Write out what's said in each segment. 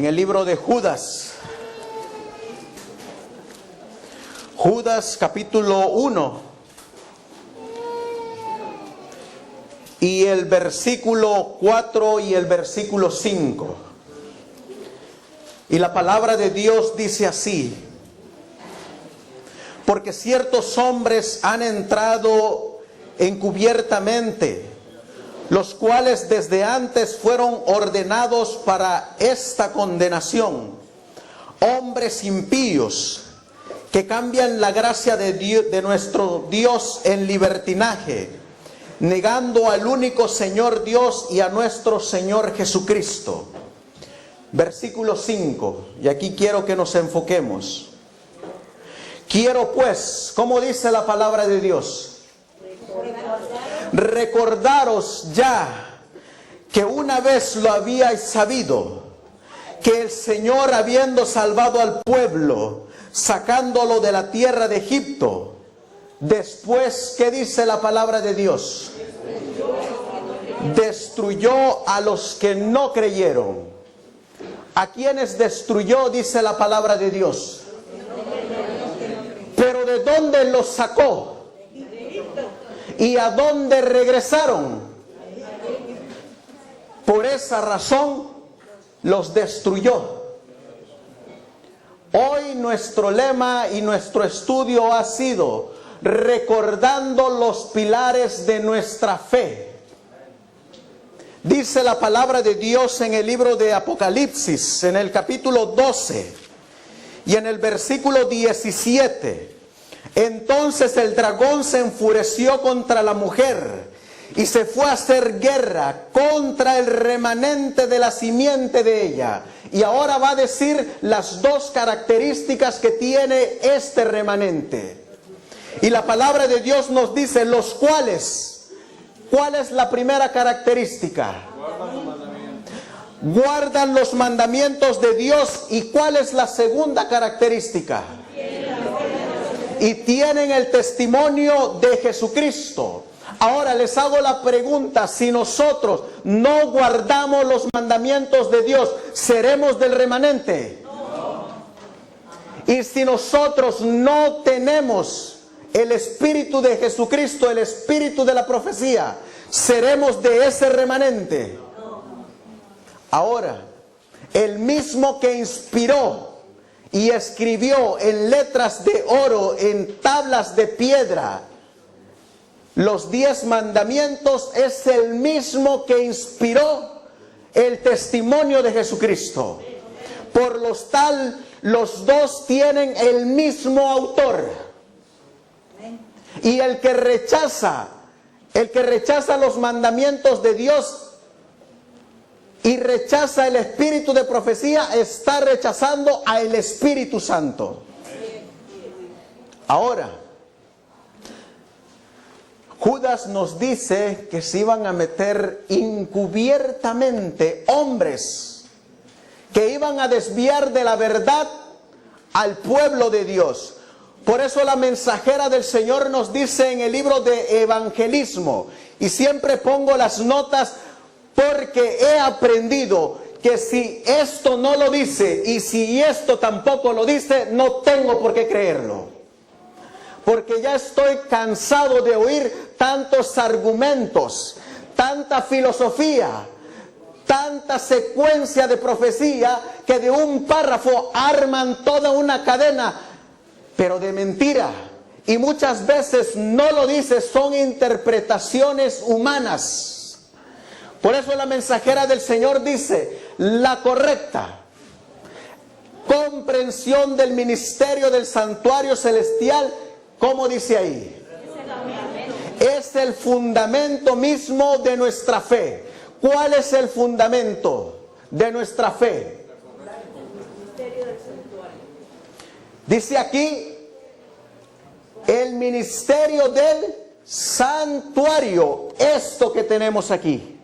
en el libro de Judas. Judas capítulo 1 y el versículo 4 y el versículo 5. Y la palabra de Dios dice así: porque ciertos hombres han entrado encubiertamente, los cuales desde antes fueron ordenados para esta condenación, hombres impíos, que cambian la gracia de Dios, de nuestro Dios, en libertinaje, negando al único Señor Dios y a nuestro Señor Jesucristo. Versículo 5, y aquí quiero que nos enfoquemos. Quiero pues, ¿cómo dice la palabra de Dios? Recordaros ya que una vez lo habíais sabido, que el Señor, habiendo salvado al pueblo, sacándolo de la tierra de Egipto, después, ¿qué dice la palabra de Dios? Destruyó a los que no creyeron. ¿A quiénes destruyó? Dice la palabra de Dios. Pero ¿de dónde los sacó? ¿Y a dónde regresaron? Por esa razón los destruyó. Hoy nuestro lema y nuestro estudio ha sido recordando los pilares de nuestra fe. Dice la palabra de Dios en el libro de Apocalipsis, en el capítulo 12 y en el versículo 17. Entonces el dragón se enfureció contra la mujer y se fue a hacer guerra contra el remanente de la simiente de ella. Y ahora va a decir las dos características que tiene este remanente. Y la palabra de Dios nos dice los cuales. ¿Cuál es la primera característica? Guardan los mandamientos de Dios. ¿Y cuál es la segunda característica? Y tienen el testimonio de Jesucristo. Ahora les hago la pregunta: si nosotros no guardamos los mandamientos de Dios, ¿seremos del remanente? No. Y si nosotros no tenemos el Espíritu de Jesucristo, el Espíritu de la profecía, ¿seremos de ese remanente? No. Ahora, el mismo que inspiró y escribió en letras de oro, en tablas de piedra, los 10 mandamientos, es el mismo que inspiró el testimonio de Jesucristo. Por lo tal, los dos tienen el mismo autor. Y el que rechaza los mandamientos de Dios y rechaza el espíritu de profecía, está rechazando al Espíritu Santo. Ahora, Judas nos dice que se iban a meter encubiertamente hombres que iban a desviar de la verdad al pueblo de Dios. Por eso la mensajera del Señor nos dice en el libro de Evangelismo, y siempre pongo las notas porque he aprendido que si esto no lo dice y si esto tampoco lo dice, no tengo por qué creerlo. Porque ya estoy cansado de oír tantos argumentos, tanta filosofía, tanta secuencia de profecía, que de un párrafo arman toda una cadena, pero de mentira. Y muchas veces no lo dice, son interpretaciones humanas. Por eso la mensajera del Señor dice, la correcta comprensión del ministerio del santuario celestial, ¿cómo dice ahí? Es el fundamento mismo de nuestra fe. ¿Cuál es el fundamento de nuestra fe? Dice aquí, el ministerio del santuario, esto que tenemos aquí.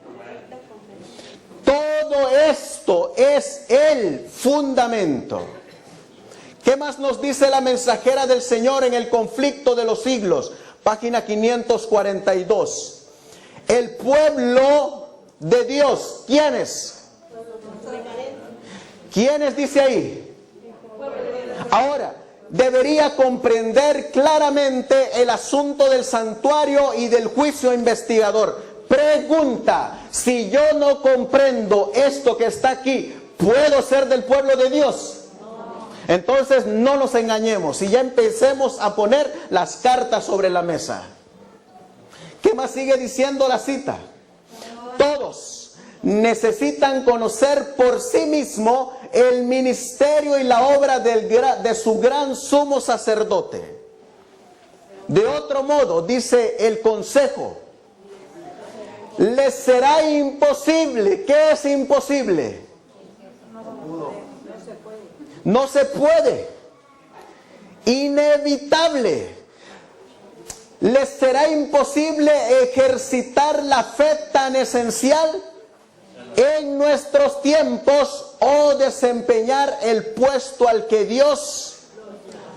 Todo esto es el fundamento. ¿Qué más nos dice la mensajera del Señor en el conflicto de los siglos? Página 542. El pueblo de Dios, ¿quiénes? ¿Quiénes dice ahí? Ahora, debería comprender claramente el asunto del santuario y del juicio investigador. Pregunta, si yo no comprendo esto que está aquí, ¿puedo ser del pueblo de Dios? Entonces no nos engañemos y ya empecemos a poner las cartas sobre la mesa. ¿Qué más sigue diciendo la cita? Todos necesitan conocer por sí mismo el ministerio y la obra de su gran sumo sacerdote. De otro modo, dice el consejo, les será imposible. ¿Qué es imposible? No se puede. Inevitable. Les será imposible ejercitar la fe tan esencial en nuestros tiempos o desempeñar el puesto al que Dios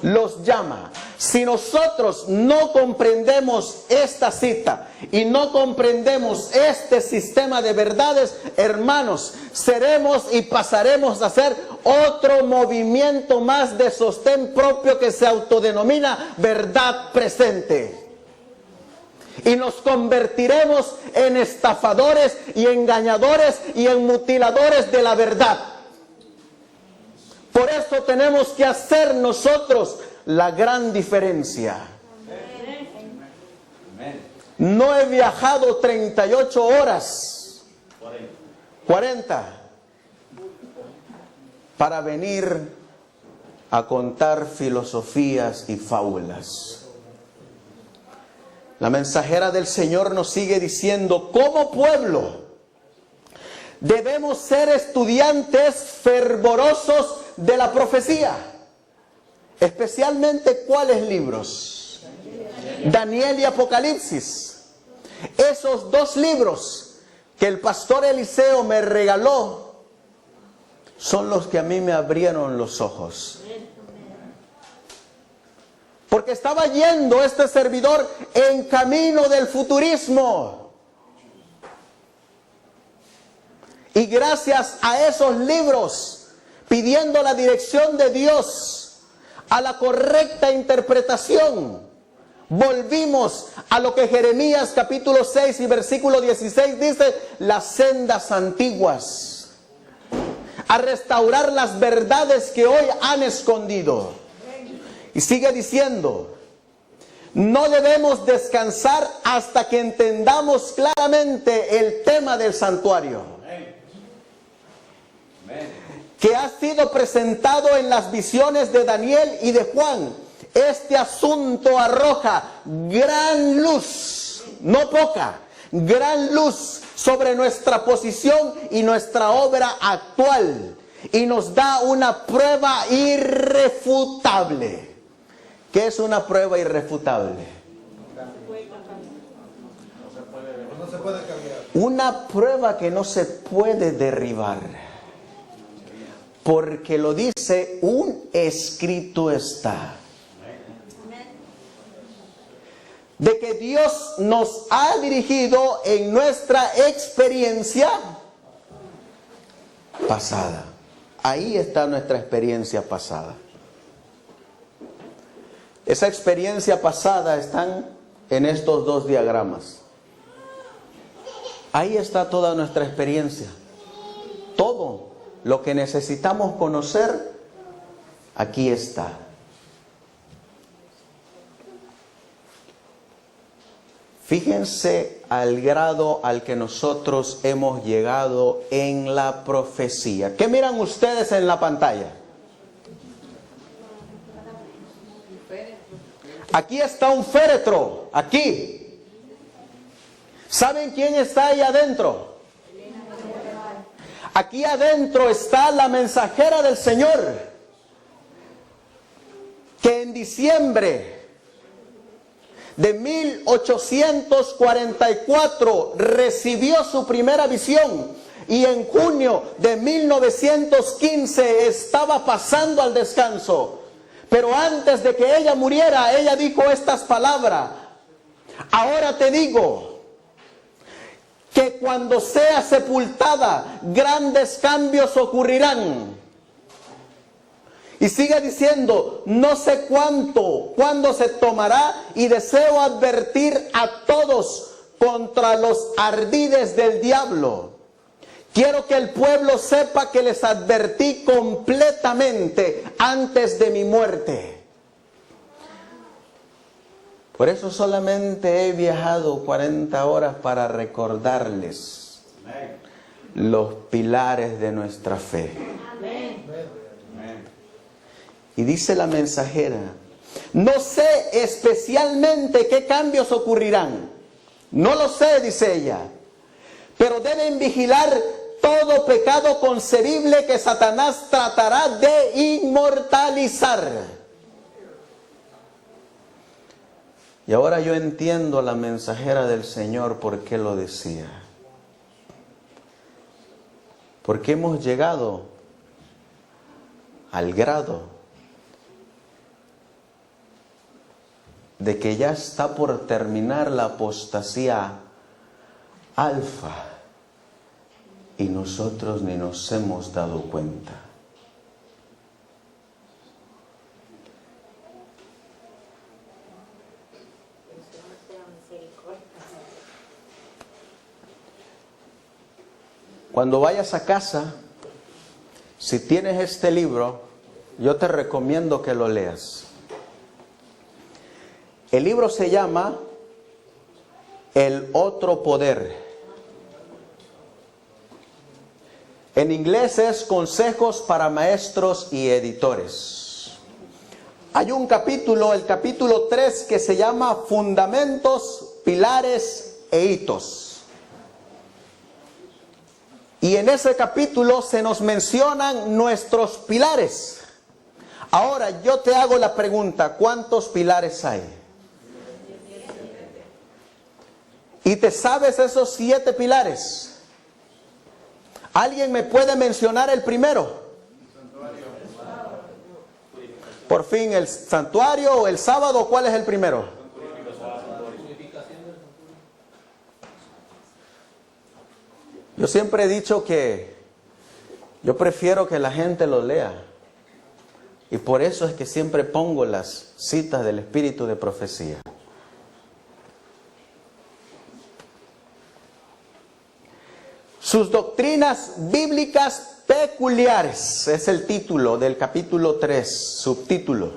los llama. Si nosotros no comprendemos esta cita y no comprendemos este sistema de verdades, hermanos, seremos y pasaremos a ser otro movimiento más de sostén propio que se autodenomina verdad presente. Y nos convertiremos en estafadores y engañadores y en mutiladores de la verdad. Por eso tenemos que hacer nosotros la gran diferencia. No he viajado 38 horas, 40, para venir a contar filosofías y fábulas. La mensajera del Señor nos sigue diciendo, como pueblo, debemos ser estudiantes fervorosos de la profecía. Especialmente, ¿cuáles libros? Daniel y Apocalipsis. Esos dos libros que el pastor Eliseo me regaló son los que a mí me abrieron los ojos. Porque estaba yendo este servidor en camino del futurismo. Y gracias a esos libros, pidiendo la dirección de Dios a la correcta interpretación, volvimos a lo que Jeremías capítulo 6 y versículo 16 dice, las sendas antiguas, a restaurar las verdades que hoy han escondido. Y sigue diciendo, no debemos descansar hasta que entendamos claramente el tema del santuario, que ha sido presentado en las visiones de Daniel y de Juan. Este asunto arroja gran luz, no poca, gran luz sobre nuestra posición y nuestra obra actual, y nos da una prueba irrefutable. ¿Qué es una prueba irrefutable? Una prueba que no se puede derribar. Porque lo dice, un escrito está. De que Dios nos ha dirigido en nuestra experiencia pasada. Ahí está nuestra experiencia pasada. Esa experiencia pasada están en estos dos diagramas. Ahí está toda nuestra experiencia. Todo lo que necesitamos conocer, aquí está. Fíjense al grado al que nosotros hemos llegado en la profecía. ¿Qué miran ustedes en la pantalla? Aquí está un féretro, aquí. ¿Saben quién está ahí adentro? Aquí adentro está la mensajera del Señor, que en diciembre de 1844 recibió su primera visión y en junio de 1915 estaba pasando al descanso. Pero antes de que ella muriera, ella dijo estas palabras: ahora te digo que cuando sea sepultada, grandes cambios ocurrirán. Y sigue diciendo, no sé cuándo se tomará, y deseo advertir a todos contra los ardides del diablo. Quiero que el pueblo sepa que les advertí completamente antes de mi muerte. Por eso solamente he viajado 40 horas para recordarles los pilares de nuestra fe. Y dice la mensajera, no sé especialmente qué cambios ocurrirán. No lo sé, dice ella. Pero deben vigilar todo pecado concebible que Satanás tratará de inmortalizar. Y ahora yo entiendo a la mensajera del Señor por qué lo decía. Porque hemos llegado al grado de que ya está por terminar la apostasía alfa y nosotros ni nos hemos dado cuenta. Cuando vayas a casa, si tienes este libro, yo te recomiendo que lo leas. El libro se llama El otro poder. En inglés es Consejos para Maestros y Editores. Hay un capítulo, el capítulo 3, que se llama Fundamentos, Pilares e Hitos. Y en ese capítulo se nos mencionan nuestros pilares. Ahora yo te hago la pregunta, ¿cuántos pilares hay? ¿Y te sabes esos 7 pilares? ¿Alguien me puede mencionar el primero? Por fin, el santuario o el sábado, ¿cuál es el primero? Yo siempre he dicho que yo prefiero que la gente lo lea. Y por eso es que siempre pongo las citas del espíritu de profecía. Sus doctrinas bíblicas peculiares, es el título del capítulo 3, subtítulo.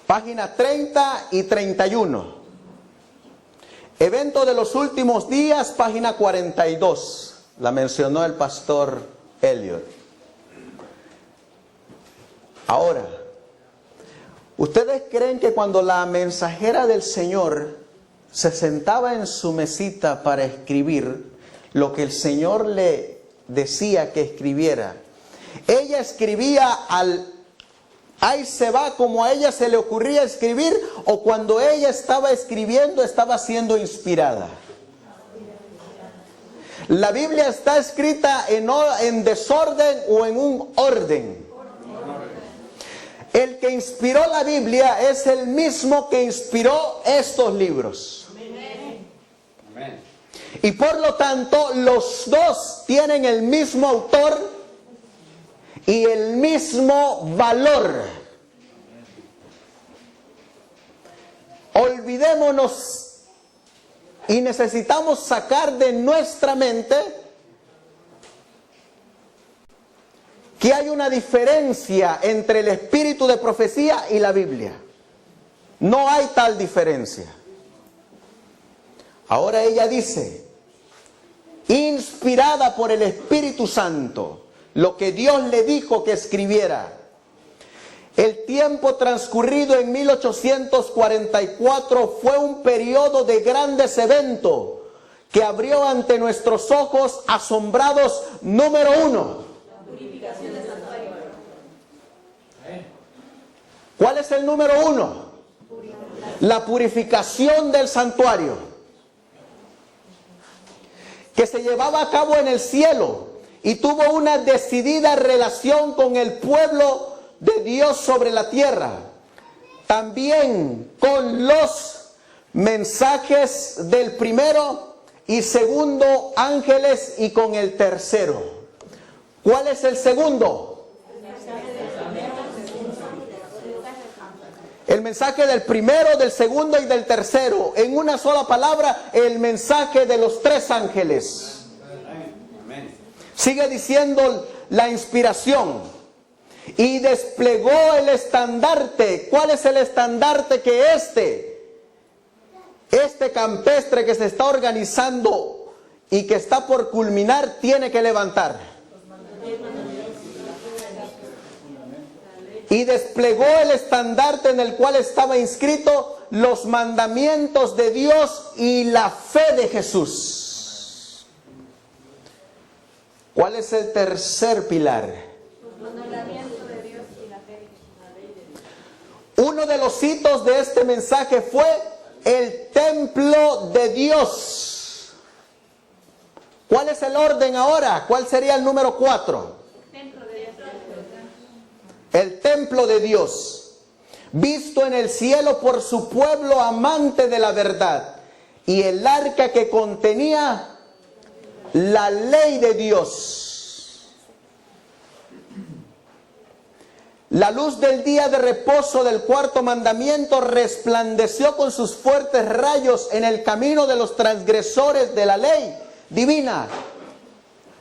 Página 30 y 31. Evento de los últimos días, página 42. La mencionó el pastor Elliot. Ahora, ¿ustedes creen que cuando la mensajera del Señor se sentaba en su mesita para escribir lo que el Señor le decía que escribiera, ella escribía ahí se va, como a ella se le ocurría escribir, o cuando ella estaba escribiendo estaba siendo inspirada? La Biblia está escrita en desorden o en un orden. El que inspiró la Biblia es el mismo que inspiró estos libros. Amén. Y por lo tanto, los dos tienen el mismo autor y el mismo valor. Olvidémonos y necesitamos sacar de nuestra mente que hay una diferencia entre el espíritu de profecía y la Biblia. No hay tal diferencia. Ahora ella dice, inspirada por el Espíritu Santo, lo que Dios le dijo que escribiera. El tiempo transcurrido en 1844 fue un periodo de grandes eventos que abrió ante nuestros ojos asombrados. Número 1. ¿Cuál es el número 1? La purificación del santuario, que se llevaba a cabo en el cielo y tuvo una decidida relación con el pueblo de Dios sobre la tierra. También con los mensajes del primero y segundo ángeles y con el tercero. ¿Cuál es el segundo? El mensaje del primero, del segundo y del tercero. En una sola palabra, el mensaje de los tres ángeles. Sigue diciendo la inspiración. Y desplegó el estandarte. ¿Cuál es el estandarte que este campestre que se está organizando y que está por culminar tiene que levantar? Y desplegó el estandarte en el cual estaba inscrito los mandamientos de Dios y la fe de Jesús. ¿Cuál es el tercer pilar? Los mandamientos de Dios y la fe. Uno de los hitos de este mensaje fue el templo de Dios. ¿Cuál es el orden ahora? ¿Cuál sería el número 4? El templo de Dios, visto en el cielo por su pueblo amante de la verdad, y el arca que contenía la ley de Dios. La luz del día de reposo del cuarto mandamiento resplandeció con sus fuertes rayos en el camino de los transgresores de la ley divina.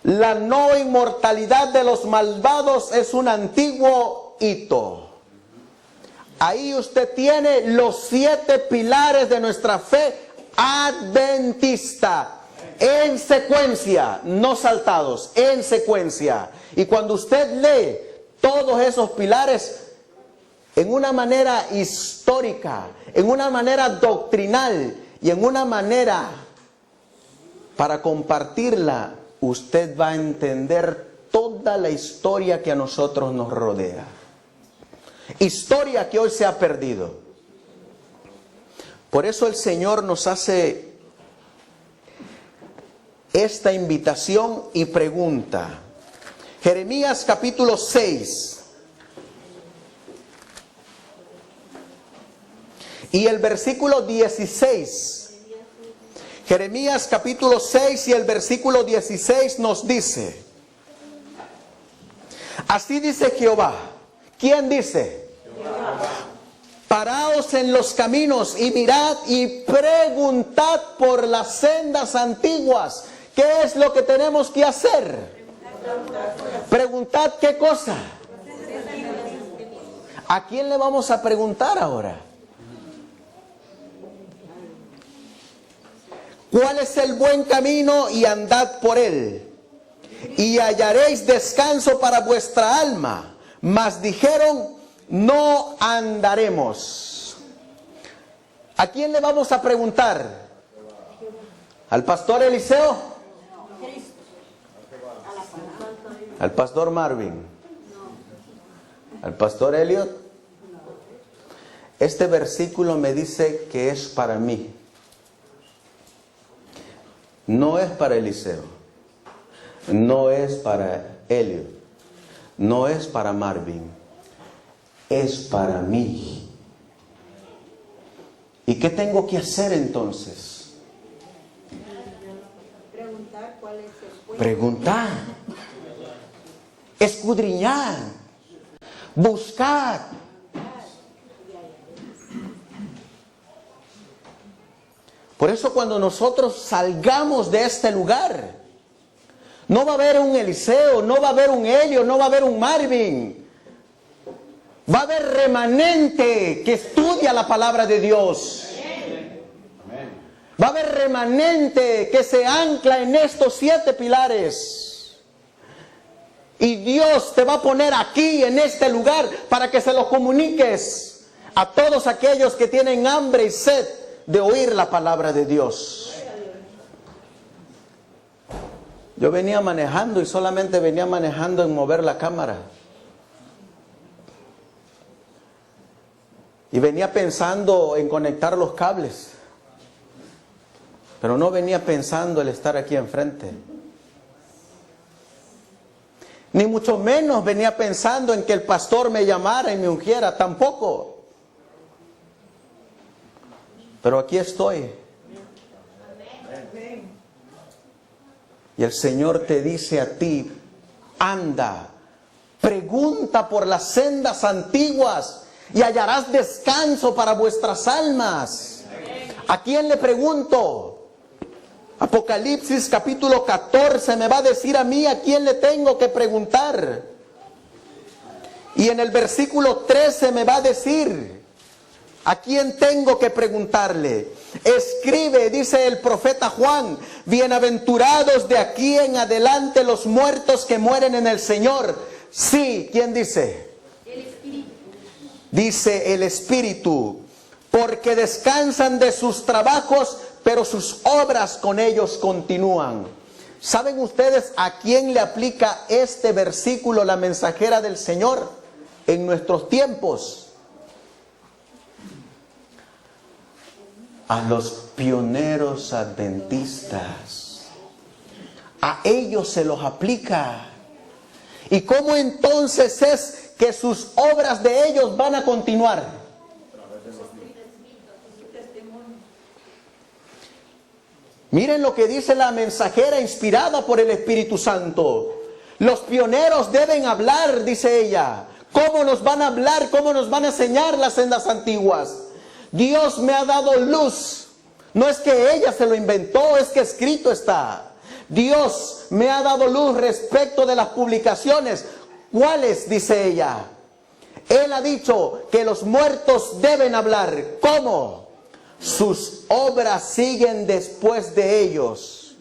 La no inmortalidad de los malvados es un antiguo hito. Ahí usted tiene los 7 pilares de nuestra fe adventista. En secuencia, no saltados, en secuencia. Y cuando usted lee todos esos pilares en una manera histórica, en una manera doctrinal y en una manera para compartirla, usted va a entender toda la historia que a nosotros nos rodea. Historia que hoy se ha perdido. Por eso el Señor nos hace esta invitación y pregunta. Jeremías capítulo 6. Y el versículo 16. Jeremías capítulo 6 y el versículo 16 nos dice: así dice Jehová. ¿Quién dice? Jehová. Paraos en los caminos y mirad y preguntad por las sendas antiguas. ¿Qué es lo que tenemos que hacer? Preguntad qué cosa. ¿A quién le vamos a preguntar ahora? ¿Cuál es el buen camino? Y andad por él, y hallaréis descanso para vuestra alma. Mas dijeron: no andaremos. ¿A quién le vamos a preguntar? ¿Al pastor Eliseo? ¿Al pastor Marvin? ¿Al pastor Elliot? Este versículo me dice que es para mí. No es para Eliseo, no es para Elliot, no es para Marvin, es para mí. ¿Y qué tengo que hacer entonces? Preguntar, escudriñar, buscar. Por eso cuando nosotros salgamos de este lugar, no va a haber un Eliseo, no va a haber un Helio, no va a haber un Marvin. Va a haber remanente que estudia la palabra de Dios. Va a haber remanente que se ancla en estos 7 pilares. Y Dios te va a poner aquí, en este lugar, para que se lo comuniques a todos aquellos que tienen hambre y sed de oír la palabra de Dios. Yo venía manejando y solamente venía manejando en mover la cámara. Y venía pensando en conectar los cables. Pero no venía pensando el estar aquí enfrente. Ni mucho menos venía pensando en que el pastor me llamara y me ungiera, tampoco. Pero aquí estoy. Y el Señor te dice a ti, Anda, pregunta por las sendas antiguas y hallarás descanso para vuestras almas. ¿A quién le pregunto? Apocalipsis capítulo 14 me va a decir a mí a quién le tengo que preguntar. Y en el versículo 13 me va a decir a quién tengo que preguntarle. Escribe, dice el profeta Juan, bienaventurados de aquí en adelante los muertos que mueren en el Señor. Sí, ¿quién dice? El Espíritu. Dice el Espíritu, porque descansan de sus trabajos, pero sus obras con ellos continúan. ¿Saben ustedes a quién le aplica este versículo la mensajera del Señor en nuestros tiempos? A los pioneros adventistas. A ellos se los aplica. ¿Y cómo entonces es que sus obras de ellos van a continuar? Miren lo que dice la mensajera inspirada por el Espíritu Santo. Los pioneros deben hablar, dice ella. ¿Cómo nos van a hablar? ¿Cómo nos van a enseñar las sendas antiguas? Dios me ha dado luz. No es que ella se lo inventó, es que escrito está. Dios me ha dado luz respecto de las publicaciones. ¿Cuáles? Dice ella. Él ha dicho que los muertos deben hablar. ¿Cómo? Sus obras siguen después de ellos.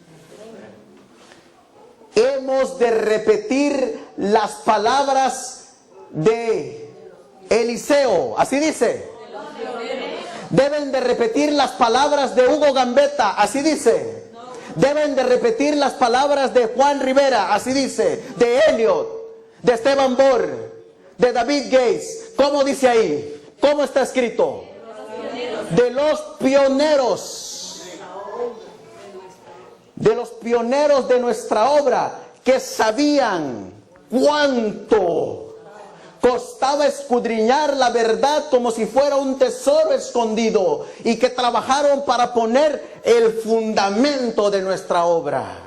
Hemos de repetir las palabras de Eliseo. Así dice. Deben de repetir las palabras de Hugo Gambetta, así dice. Deben de repetir las palabras de Juan Rivera, así dice. De Elliot, de Esteban Borr, de David Gates. ¿Cómo dice ahí? ¿Cómo está escrito? De los pioneros. De los pioneros de nuestra obra, que sabían cuánto costaba escudriñar la verdad como si fuera un tesoro escondido, y que trabajaron para poner el fundamento de nuestra obra.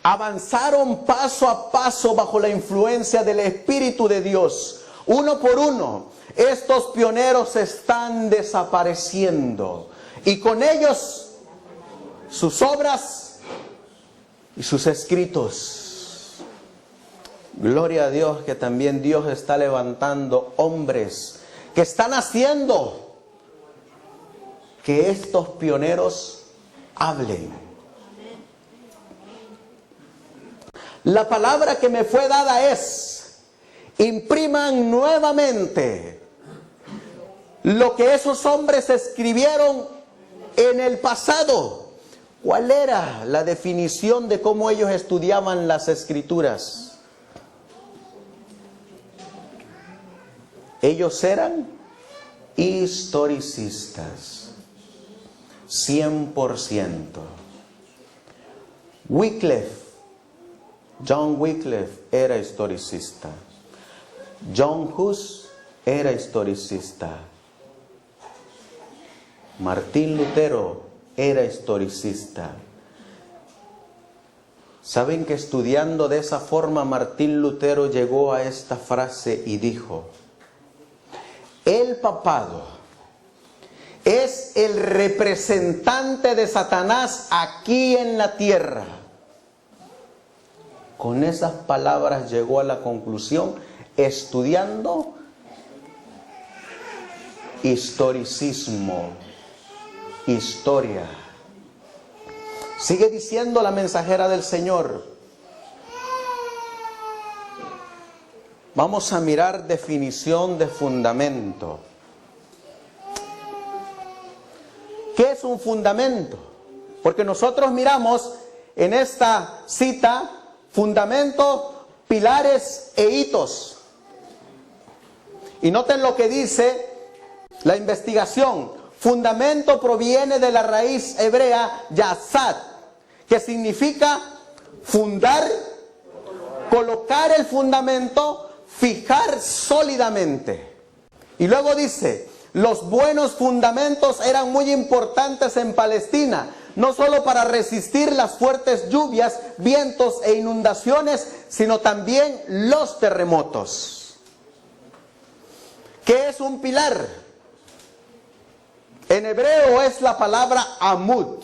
Avanzaron paso a paso bajo la influencia del Espíritu de Dios. Uno por uno, estos pioneros están desapareciendo, y con ellos sus obras y sus escritos. Gloria a Dios, que también Dios está levantando hombres que están haciendo que estos pioneros hablen. La palabra que me fue dada es: impriman nuevamente lo que esos hombres escribieron en el pasado. ¿Cuál era la definición de cómo ellos estudiaban las Escrituras? Ellos eran historicistas, 100%. John Wycliffe era historicista. John Hus era historicista. Martín Lutero era historicista. ¿Saben que estudiando de esa forma Martín Lutero llegó a esta frase y dijo: el papado es el representante de Satanás aquí en la tierra? Con esas palabras llegó a la conclusión, estudiando historicismo, historia. Sigue diciendo la mensajera del Señor. Vamos a mirar definición de fundamento. ¿Qué es un fundamento? Porque nosotros miramos en esta cita fundamento, pilares e hitos. Y noten lo que dice la investigación. Fundamento proviene de la raíz hebrea yasad, que significa fundar, colocar el fundamento, fijar sólidamente. Y luego dice, Los buenos fundamentos eran muy importantes en Palestina, no solo para resistir las fuertes lluvias, vientos e inundaciones, sino también los terremotos. ¿Qué es un pilar? En hebreo es la palabra amud,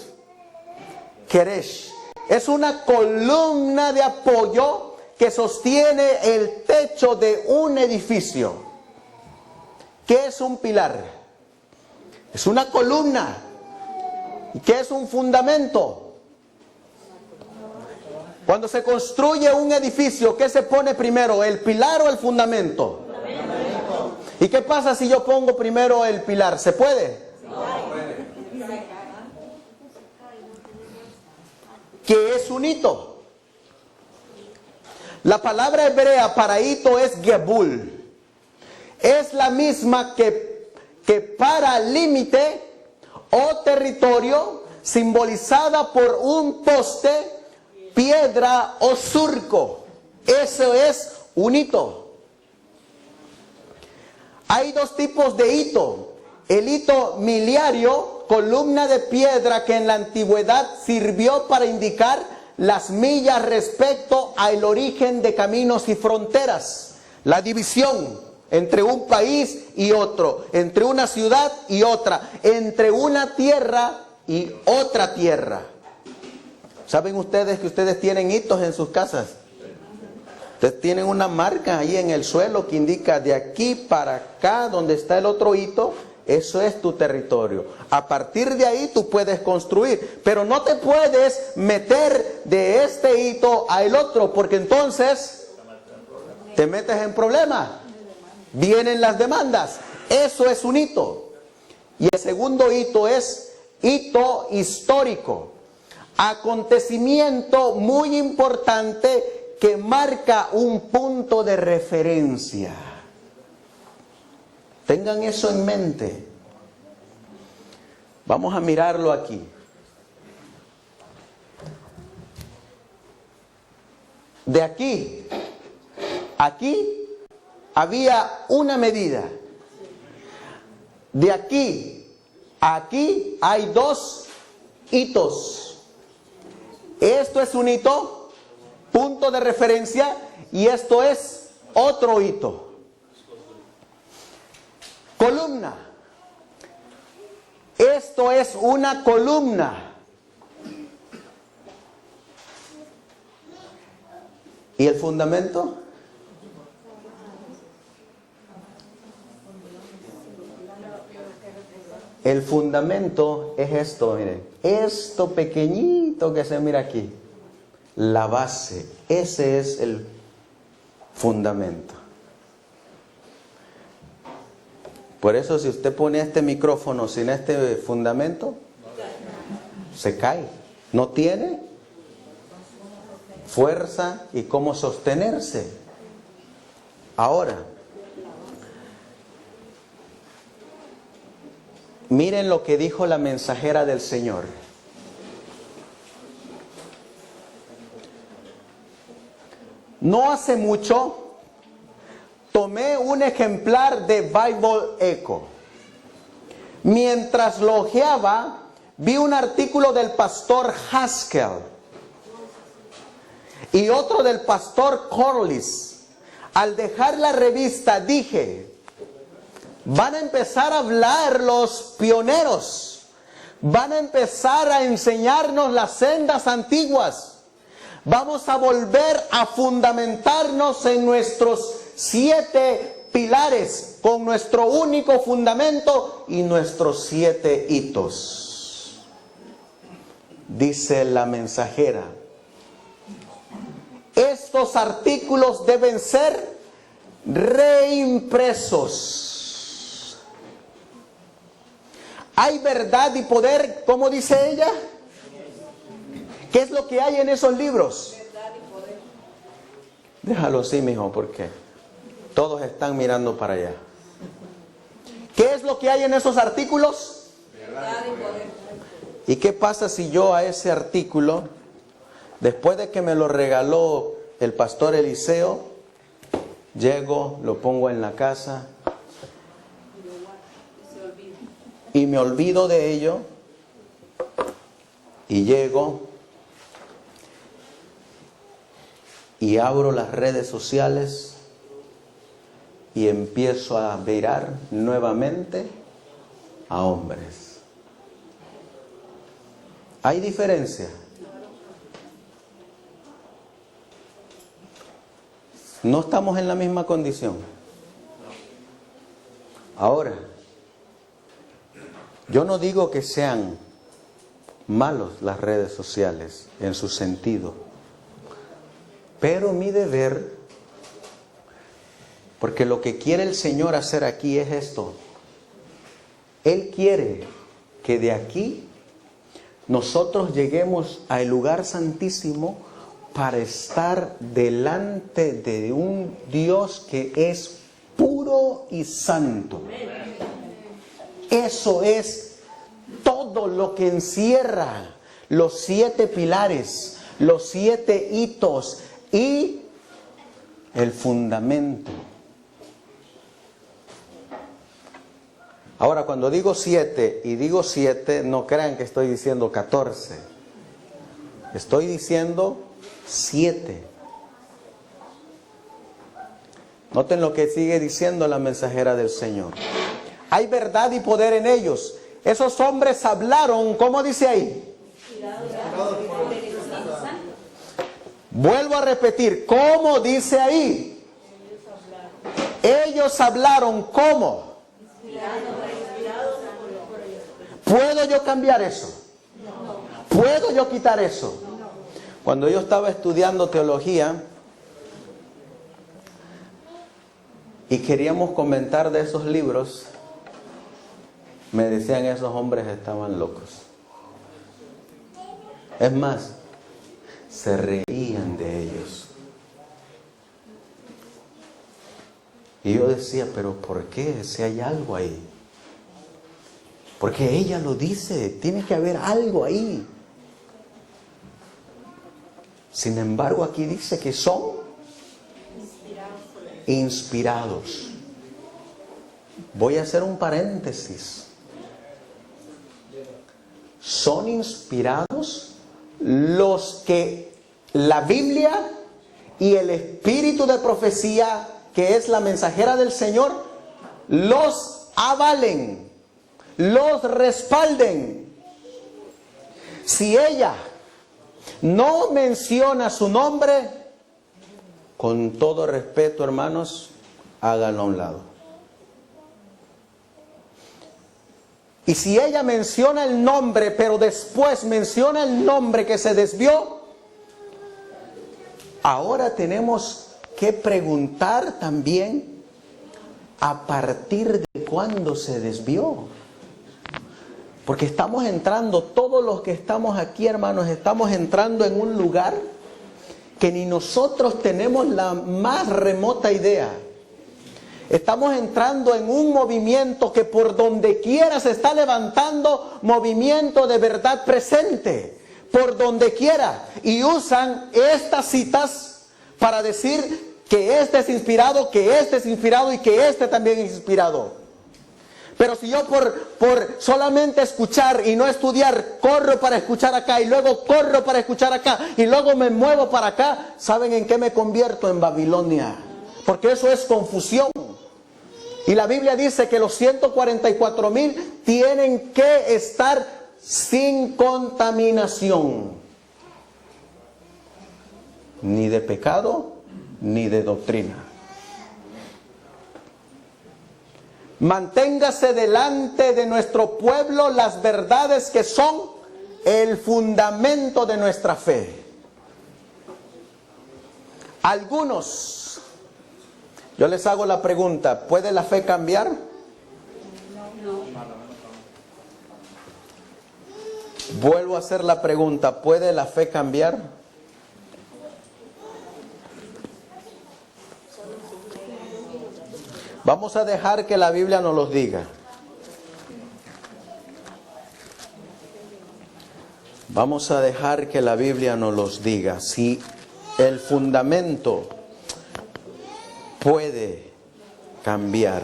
keresh. Es una columna de apoyo que sostiene el techo de un edificio. ¿Qué es un pilar? Es una columna. ¿Y qué es un fundamento? Cuando se construye un edificio, ¿qué se pone primero? ¿El pilar o el fundamento? ¿Y qué pasa si yo pongo primero el pilar? ¿Se puede? ¿Qué es un hito? La palabra hebrea para hito es gebul. Es la misma que para límite o territorio, simbolizada por un poste, piedra o surco. Eso es un hito. Hay dos tipos de hito. El hito miliario, columna de piedra que en la antigüedad sirvió para indicar las millas respecto al origen de caminos y fronteras, la división entre un país y otro, entre una ciudad y otra, entre una tierra y otra tierra. ¿Saben ustedes que ustedes tienen hitos en sus casas? Ustedes tienen una marca ahí en el suelo que indica de aquí para acá, donde está el otro hito, eso es tu territorio. A partir de ahí tú puedes construir, pero no te puedes meter de este hito al otro, porque entonces te metes en problemas. Vienen las demandas. Eso es un hito. Y el segundo hito es hito histórico. Acontecimiento muy importante que marca un punto de referencia. Tengan eso en mente. Vamos a mirarlo aquí. De aquí, aquí había una medida. De aquí a aquí hay dos hitos. Esto es un hito, punto de referencia, y esto es otro hito. Columna. Esto es una columna. ¿Y el fundamento? El fundamento es esto, miren. Esto pequeñito que se mira aquí. La base. Ese es el fundamento. Por eso si usted pone este micrófono sin este fundamento, se cae. No tiene fuerza y cómo sostenerse. Ahora, miren lo que dijo la mensajera del Señor. No hace mucho tomé un ejemplar de Bible Echo. Mientras lo hojeaba, vi un artículo del pastor Haskell y otro del pastor Corliss. Al dejar la revista dije: van a empezar a hablar los pioneros, van a empezar a enseñarnos las sendas antiguas. Vamos a volver a fundamentarnos en nuestros 7 pilares, con nuestro único fundamento y nuestros 7 hitos. Dice la mensajera: estos artículos deben ser reimpresos. Hay verdad y poder, ¿cómo dice ella? ¿Qué es lo que hay en esos libros? Déjalo así, mijo, porque todos están mirando para allá. ¿Qué es lo que hay en esos artículos? Verdad y poder. ¿Y qué pasa si yo a ese artículo, después de que me lo regaló el pastor Eliseo, llego, lo pongo en la casa y me olvido de ello y llego y abro las redes sociales y empiezo a mirar nuevamente a hombres. ¿Hay diferencia? No estamos en la misma condición. Ahora, yo no digo que sean malos las redes sociales en su sentido, pero mi deber, porque lo que quiere el Señor hacer aquí es esto. Él quiere que de aquí nosotros lleguemos al lugar santísimo para estar delante de un Dios que es puro y santo. Eso es todo lo que encierra los 7 pilares, los 7 hitos y el fundamento. Ahora, cuando digo 7 y digo 7, no crean que estoy diciendo 14. Estoy diciendo 7. Noten lo que sigue diciendo la mensajera del Señor. Hay verdad y poder en ellos. Esos hombres hablaron, ¿cómo dice ahí? Vuelvo a repetir, ¿cómo dice ahí? Ellos hablaron, ¿cómo? ¿Puedo yo cambiar eso? ¿Puedo yo quitar eso? Cuando yo estaba estudiando teología y queríamos comentar de esos libros, me decían esos hombres estaban locos. Es más, se reían de ellos. Y yo decía, pero ¿por qué? Si hay algo ahí. Porque ella lo dice, tiene que haber algo ahí. Sin embargo, aquí dice que son inspirados. Voy a hacer un paréntesis. Son inspirados los que la Biblia y el espíritu de profecía, que es la mensajera del Señor, los avalen, los respalden. Si ella no menciona su nombre, con todo respeto, hermanos, háganlo a un lado. Y si ella menciona el nombre, pero después menciona el nombre que se desvió, ahora tenemos que preguntar también a partir de cuándo se desvió. Porque estamos entrando, todos los que estamos aquí, hermanos, estamos entrando en un lugar que ni nosotros tenemos la más remota idea. Estamos entrando en un movimiento que por donde quiera se está levantando, movimiento de verdad presente, por donde quiera. Y usan estas citas para decir que este es inspirado, que este es inspirado y que este también es inspirado. Pero si yo por solamente escuchar y no estudiar, corro para escuchar acá y luego corro para escuchar acá y luego me muevo para acá, ¿saben en qué me convierto? En Babilonia. Porque eso es confusión. Y la Biblia dice que los 144,000 tienen que estar sin contaminación. Ni de pecado, ni de doctrina. Manténgase delante de nuestro pueblo las verdades que son el fundamento de nuestra fe. Algunos, yo les hago la pregunta, ¿puede la fe cambiar? Vuelvo a hacer la pregunta, ¿puede la fe cambiar? Vamos a dejar que la Biblia nos los diga. Vamos a dejar que la Biblia nos los diga. Si el fundamento puede cambiar.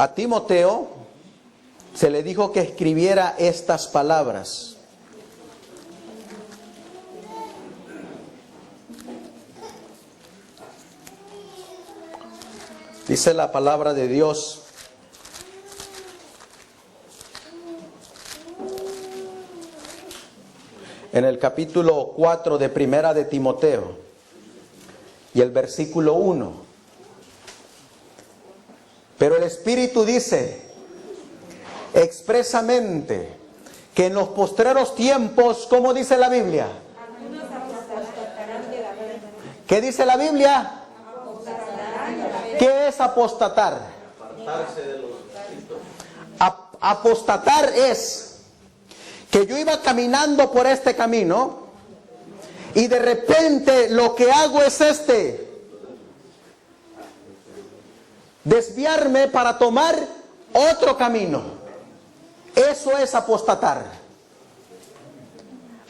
A Timoteo se le dijo que escribiera estas palabras. Dice la palabra de Dios en el capítulo 4 de Primera de Timoteo y el versículo 1. Pero el Espíritu dice expresamente que en los postreros tiempos, ¿cómo dice la Biblia? ¿Qué dice la Biblia? ¿Qué es apostatar? Apostatar es que yo iba caminando por este camino y de repente lo que hago es desviarme para tomar otro camino. Eso es apostatar.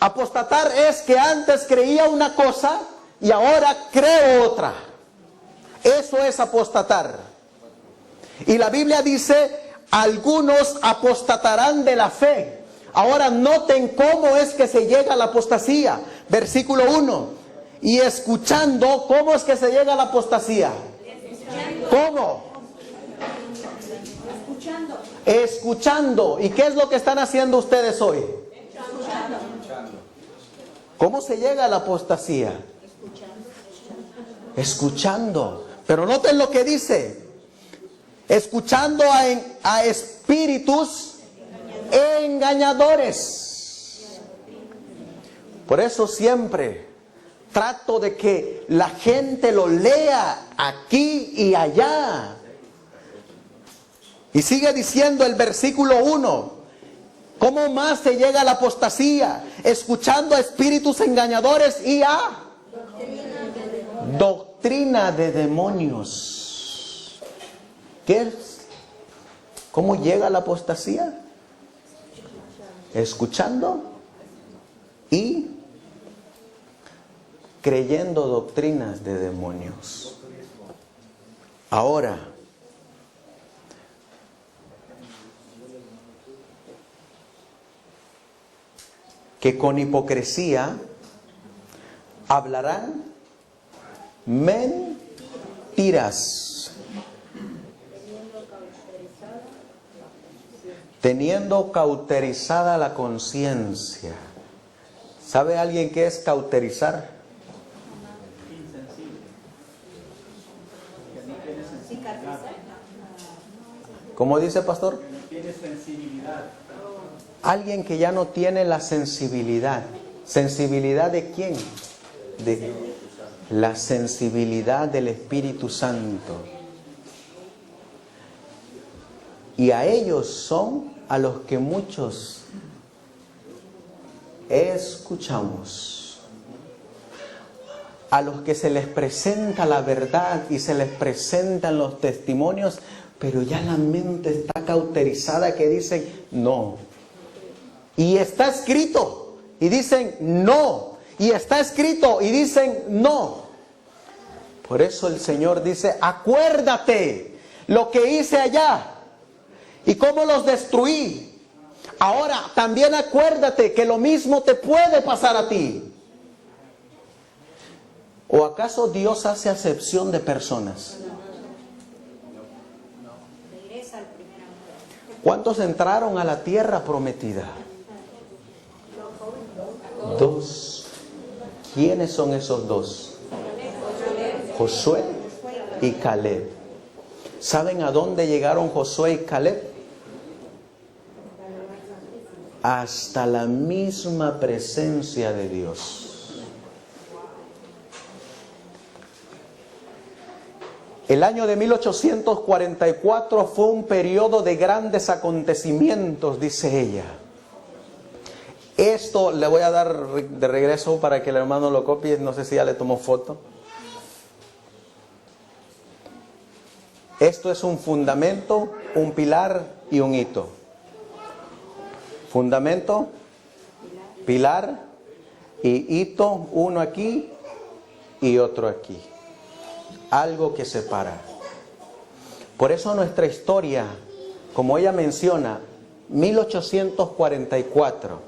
Apostatar es que antes creía una cosa y ahora creo otra. Eso es apostatar. Y la Biblia dice, algunos apostatarán de la fe. Ahora noten cómo es que se llega a la apostasía. Versículo 1. Y escuchando, ¿cómo es que se llega a la apostasía? ¿Cómo? Escuchando. ¿Y qué es lo que están haciendo ustedes hoy? ¿Cómo se llega a la apostasía? Escuchando. Pero noten lo que dice. Escuchando a espíritus engañadores. Por eso siempre trato de que la gente lo lea aquí y allá. Y sigue diciendo el versículo 1. ¿Cómo más se llega a la apostasía? Escuchando a espíritus engañadores y a doctrina de demonios. ¿Qué es? ¿Cómo llega a la apostasía? Escuchando y creyendo doctrinas de demonios. Ahora, que con hipocresía hablarán mentiras, teniendo cauterizada la conciencia. ¿Sabe alguien qué es cauterizar? ¿Cómo dice, pastor? No tiene sensibilidad. Alguien que ya no tiene la sensibilidad. ¿Sensibilidad de quién? De la sensibilidad del Espíritu Santo. Y a ellos son a los que muchos escuchamos. A los que se les presenta la verdad y se les presentan los testimonios, pero ya la mente está cauterizada que dicen no. Y está escrito y dicen no. Y está escrito y dicen no. Por eso el Señor dice, acuérdate lo que hice allá y cómo los destruí. Ahora también acuérdate que lo mismo te puede pasar a ti. ¿O acaso Dios hace acepción de personas? ¿Cuántos entraron a la tierra prometida? 2. ¿Quiénes son esos 2? Josué y Caleb. ¿Saben a dónde llegaron Josué y Caleb? Hasta la misma presencia de Dios. El año de 1844 fue un periodo de grandes acontecimientos, dice ella. Esto le voy a dar de regreso para que el hermano lo copie, no sé si ya le tomó foto. Esto es un fundamento, un pilar y un hito. Fundamento, pilar y hito, uno aquí y otro aquí. Algo que separa. Por eso nuestra historia, como ella menciona, 1844.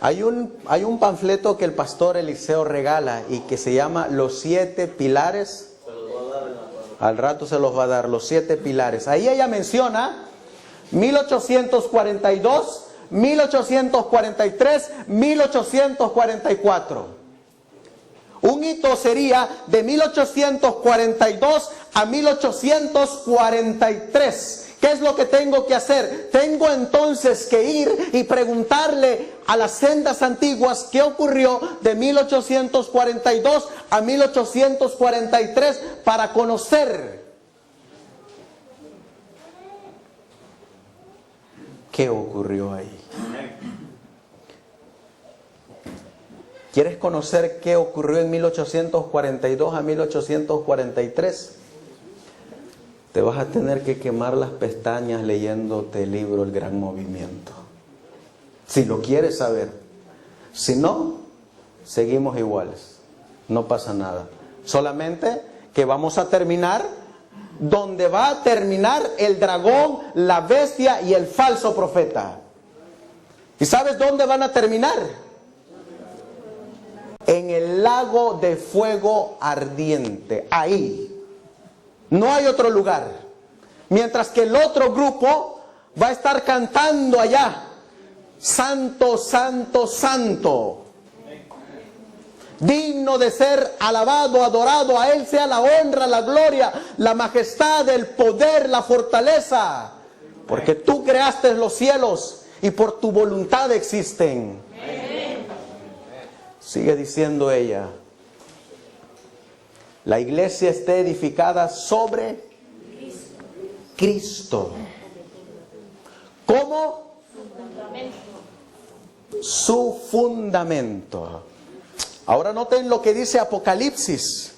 Hay un panfleto que el pastor Eliseo regala y que se llama Los 7 Pilares. Al rato se los va a dar, los 7 pilares. Ahí ella menciona 1842, 1843, 1844. Un hito sería de 1842 a 1843. ¿Qué es lo que tengo que hacer? Tengo entonces que ir y preguntarle a las sendas antiguas qué ocurrió de 1842 a 1843 para conocer qué ocurrió ahí. ¿Quieres conocer qué ocurrió en 1842 a 1843? Te vas a tener que quemar las pestañas leyéndote el libro El Gran Movimiento. Si lo quieres saber. Si no, seguimos iguales. No pasa nada. Solamente que vamos a terminar donde va a terminar el dragón, la bestia y el falso profeta. ¿Y sabes dónde van a terminar? En el lago de fuego ardiente. Ahí. No hay otro lugar. Mientras que el otro grupo va a estar cantando allá. Santo, santo, santo. Digno de ser alabado, adorado. A Él sea la honra, la gloria, la majestad, el poder, la fortaleza. Porque tú creaste los cielos y por tu voluntad existen. Sigue diciendo ella. La iglesia está edificada sobre Cristo. ¿Cómo? Su fundamento. Ahora noten lo que dice Apocalipsis,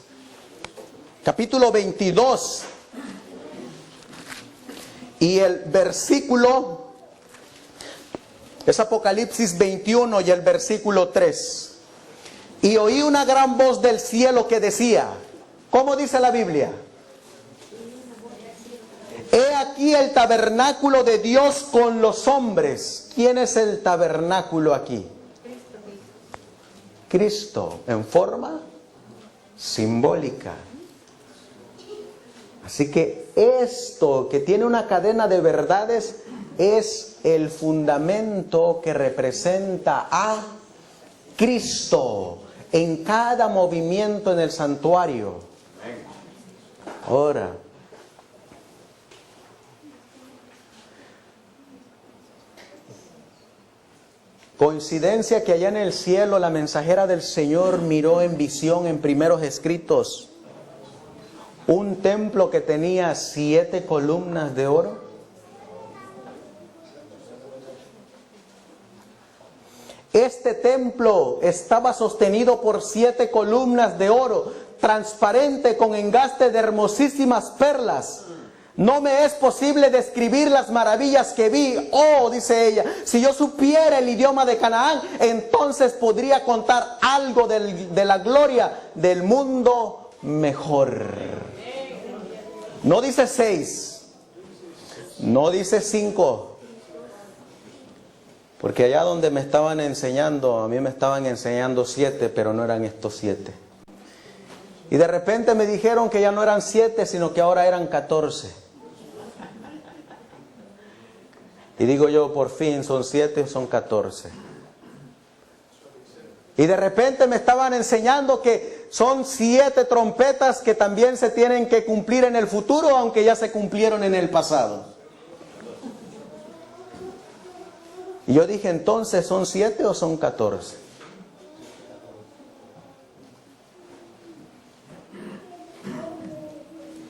capítulo 22. Y el versículo, es Apocalipsis 21 y el versículo 3. Y oí una gran voz del cielo que decía, ¿cómo dice la Biblia? He aquí el tabernáculo de Dios con los hombres. ¿Quién es el tabernáculo aquí? Cristo, en forma simbólica. Así que esto que tiene una cadena de verdades es el fundamento que representa a Cristo en cada movimiento en el santuario. Ahora, coincidencia que allá en el cielo la mensajera del Señor miró en visión en primeros escritos un templo que tenía 7 columnas de oro. Este templo estaba sostenido por 7 columnas de oro, transparente con engaste de hermosísimas perlas. No me es posible describir las maravillas que vi. Oh, dice ella, si yo supiera el idioma de Canaán, entonces podría contar algo de la gloria del mundo mejor. No dice 6, no dice 5. Porque allá donde me estaban enseñando, a mí me estaban enseñando 7, pero no eran estos 7. Y de repente me dijeron que ya no eran 7, sino que ahora eran 14. Y digo yo, por fin, ¿son 7 o son 14? Y de repente me estaban enseñando que son 7 trompetas que también se tienen que cumplir en el futuro, aunque ya se cumplieron en el pasado. Y yo dije, entonces, ¿son 7 o son 14?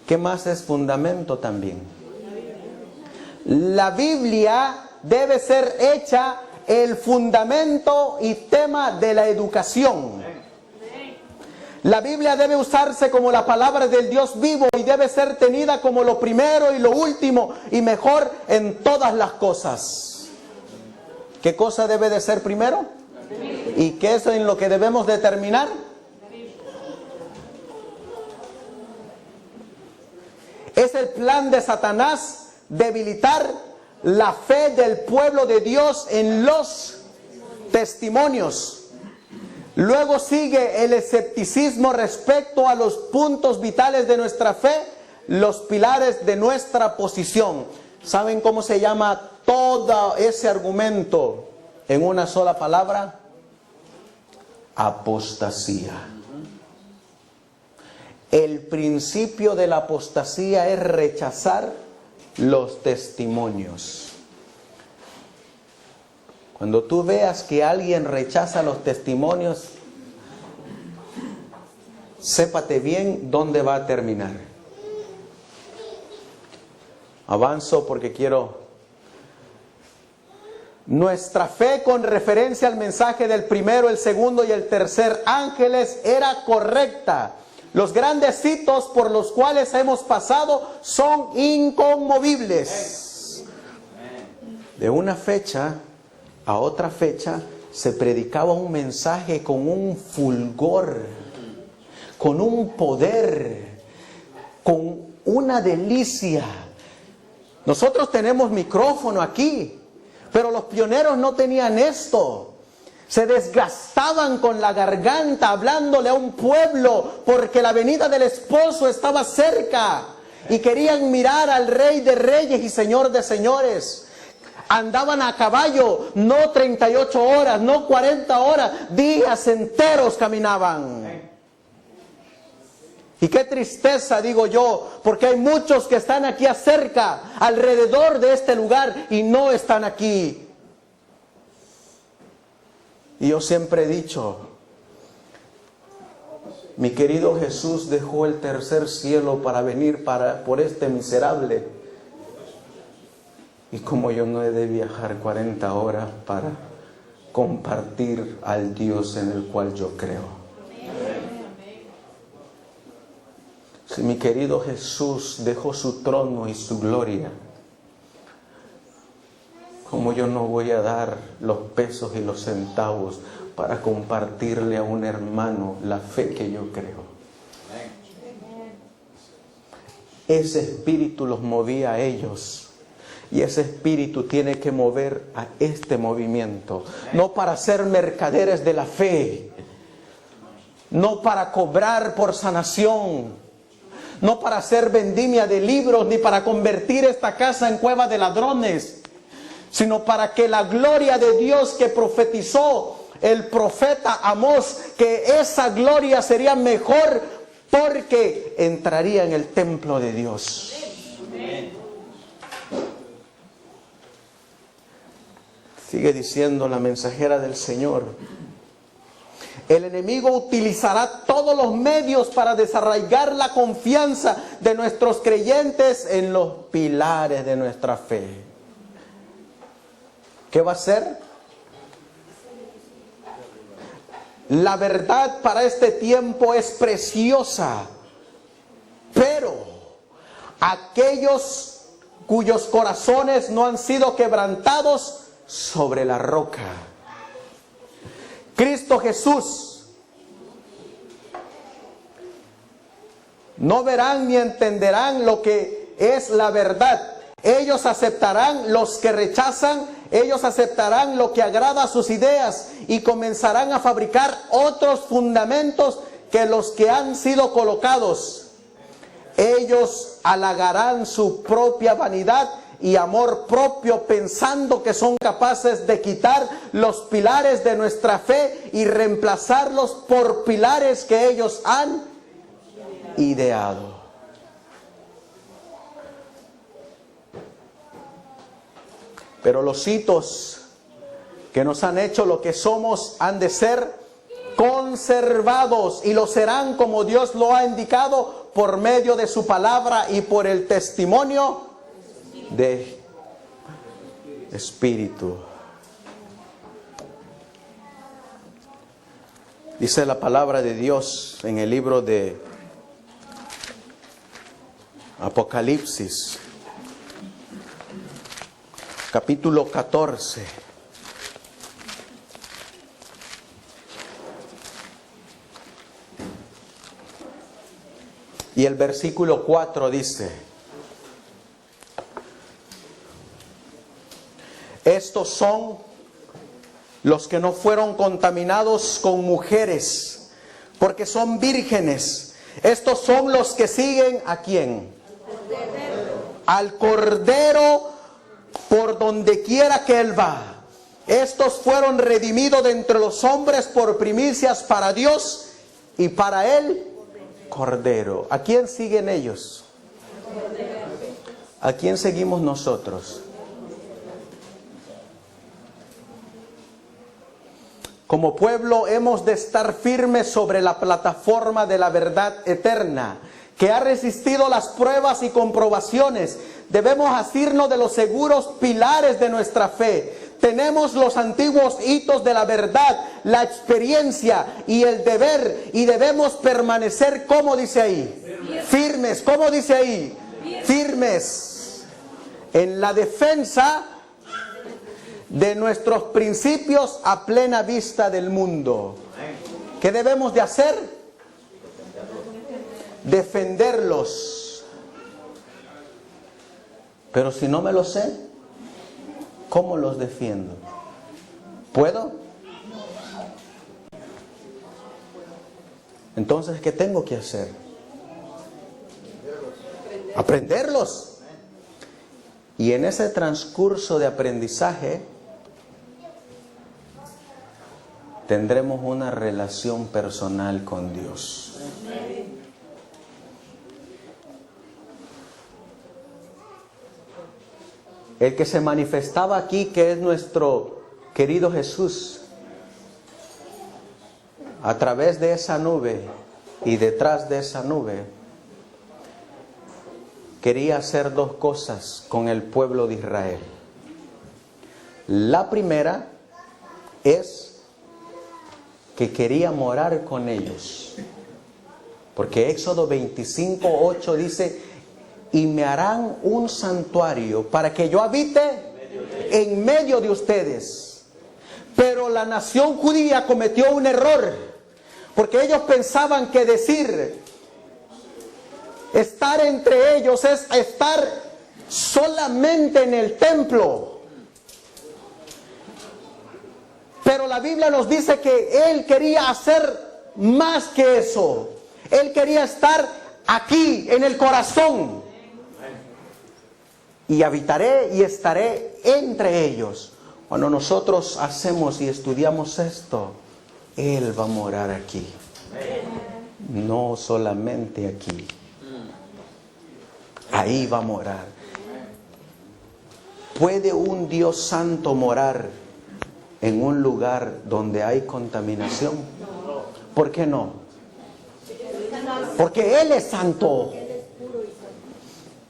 ¿Qué más es fundamento también? La Biblia debe ser hecha el fundamento y tema de la educación. La Biblia debe usarse como la palabra del Dios vivo y debe ser tenida como lo primero y lo último y mejor en todas las cosas. ¿Qué cosa debe de ser primero? ¿Y qué es en lo que debemos determinar? Es el plan de Satanás debilitar la fe del pueblo de Dios en los testimonios. Luego sigue el escepticismo respecto a los puntos vitales de nuestra fe, los pilares de nuestra posición. ¿Saben cómo se llama todo ese argumento en una sola palabra? Apostasía. El principio de la apostasía es rechazar los testimonios. Cuando tú veas que alguien rechaza los testimonios, sépate bien dónde va a terminar. Avanzo porque quiero. Nuestra fe con referencia al mensaje del primero, el segundo y el tercer ángeles era correcta. Los grandes hitos por los cuales hemos pasado son inconmovibles. De una fecha a otra fecha se predicaba un mensaje con un fulgor, con un poder, con una delicia. Nosotros tenemos micrófono aquí, pero los pioneros no tenían esto. Se desgastaban con la garganta hablándole a un pueblo porque la venida del esposo estaba cerca y querían mirar al Rey de Reyes y Señor de Señores. Andaban a caballo, no 38 horas, no 40 horas, días enteros caminaban. Y qué tristeza, digo yo, porque hay muchos que están aquí cerca, alrededor de este lugar y no están aquí. Y yo siempre he dicho, mi querido Jesús dejó el tercer cielo para venir por este miserable. Y como yo no he de viajar 40 horas para compartir al Dios en el cual yo creo. Si mi querido Jesús dejó su trono y su gloria, como yo no voy a dar los pesos y los centavos para compartirle a un hermano la fe que yo creo. Ese espíritu los movía a ellos. Y ese espíritu tiene que mover a este movimiento. No para ser mercaderes de la fe. No para cobrar por sanación. No para hacer vendimia de libros, ni para convertir esta casa en cueva de ladrones. Sino para que la gloria de Dios que profetizó el profeta Amós, que esa gloria sería mejor porque entraría en el templo de Dios. Sigue diciendo la mensajera del Señor. El enemigo utilizará todos los medios para desarraigar la confianza de nuestros creyentes en los pilares de nuestra fe. ¿Qué va a hacer? La verdad para este tiempo es preciosa, pero aquellos cuyos corazones no han sido quebrantados sobre la roca, Cristo Jesús, no verán ni entenderán lo que es la verdad. Ellos aceptarán los que rechazan, ellos aceptarán lo que agrada a sus ideas y comenzarán a fabricar otros fundamentos que los que han sido colocados. Ellos halagarán su propia vanidad y amor propio, pensando que son capaces de quitar los pilares de nuestra fe y reemplazarlos por pilares que ellos han ideado. Pero los hitos que nos han hecho lo que somos han de ser conservados y lo serán como Dios lo ha indicado por medio de su palabra y por el testimonio de Espíritu. Dice la palabra de Dios en el libro de Apocalipsis, capítulo 14. Y el versículo 4 dice: Estos son los que no fueron contaminados con mujeres, porque son vírgenes. Estos son los que siguen ¿a quién? Al Cordero por donde quiera que Él va. Estos fueron redimidos de entre los hombres por primicias para Dios y para el Cordero. ¿A quién siguen ellos? ¿A quién seguimos nosotros? Como pueblo hemos de estar firmes sobre la plataforma de la verdad eterna, que ha resistido las pruebas y comprobaciones. Debemos asirnos de los seguros pilares de nuestra fe. Tenemos los antiguos hitos de la verdad, la experiencia y el deber, y debemos permanecer, ¿cómo dice ahí? Firmes, ¿cómo dice ahí? Firmes en la defensa de nuestros principios a plena vista del mundo. ¿Qué debemos de hacer? Defenderlos. Pero si no me lo sé, ¿cómo los defiendo? ¿Puedo? Entonces, ¿qué tengo que hacer? Aprenderlos. Y en ese transcurso de aprendizaje tendremos una relación personal con Dios. El que se manifestaba aquí, que es nuestro querido Jesús, a través de esa nube y detrás de esa nube, quería hacer dos cosas con el pueblo de Israel. La primera es que quería morar con ellos, porque Éxodo 25:8 dice: y me harán un santuario para que yo habite en medio de ustedes. Pero la nación judía cometió un error, porque ellos pensaban que decir estar entre ellos es estar solamente en el templo. Pero la Biblia nos dice que Él quería hacer más que eso. Él quería estar aquí, en el corazón. Y habitaré y estaré entre ellos. Cuando nosotros hacemos y estudiamos esto, Él va a morar aquí. No solamente aquí. Ahí va a morar. ¿Puede un Dios santo morar en un lugar donde hay contaminación? ¿Por qué no? Porque Él es santo.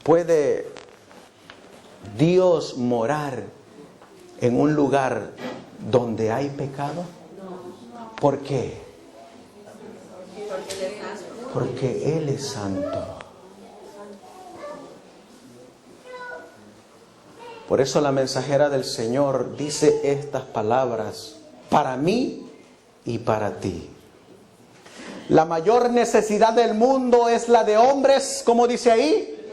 ¿Puede Dios morar en un lugar donde hay pecado? ¿Por qué? Porque Él es santo. Por eso la mensajera del Señor dice estas palabras: para mí y para ti. La mayor necesidad del mundo es la de hombres, como dice ahí,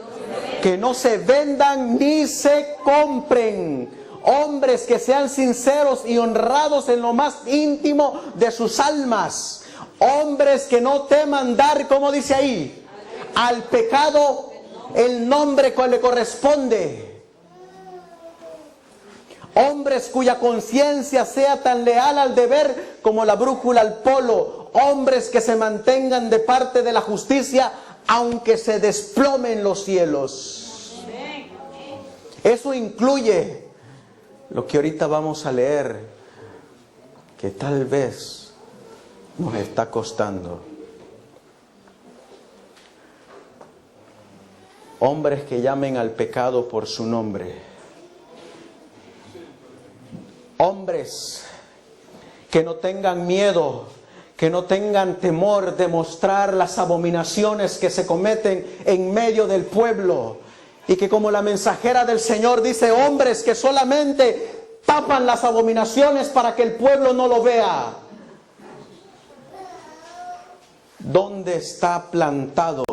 que no se vendan ni se compren. Hombres que sean sinceros y honrados en lo más íntimo de sus almas. Hombres que no teman dar, como dice ahí, al pecado el nombre que le corresponde. Hombres cuya conciencia sea tan leal al deber como la brújula al polo. Hombres que se mantengan de parte de la justicia aunque se desplomen los cielos. Eso incluye lo que ahorita vamos a leer, que tal vez nos está costando. Hombres que llamen al pecado por su nombre. Hombres que no tengan miedo, que no tengan temor de mostrar las abominaciones que se cometen en medio del pueblo. Y que, como la mensajera del Señor dice, hombres que solamente tapan las abominaciones para que el pueblo no lo vea. ¿Dónde está plantado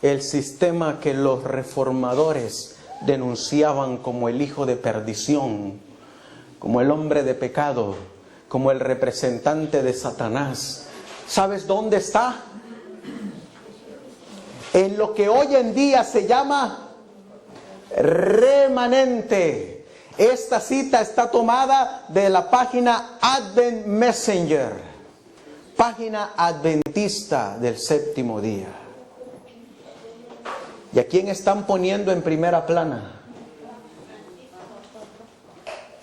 el sistema que los reformadores denunciaban como el hijo de perdición, como el hombre de pecado, como el representante de Satanás. ¿Sabes dónde está? En lo que hoy en día se llama remanente. Esta cita está tomada de la página Advent Messenger, página adventista del séptimo día. ¿Y a quién están poniendo en primera plana?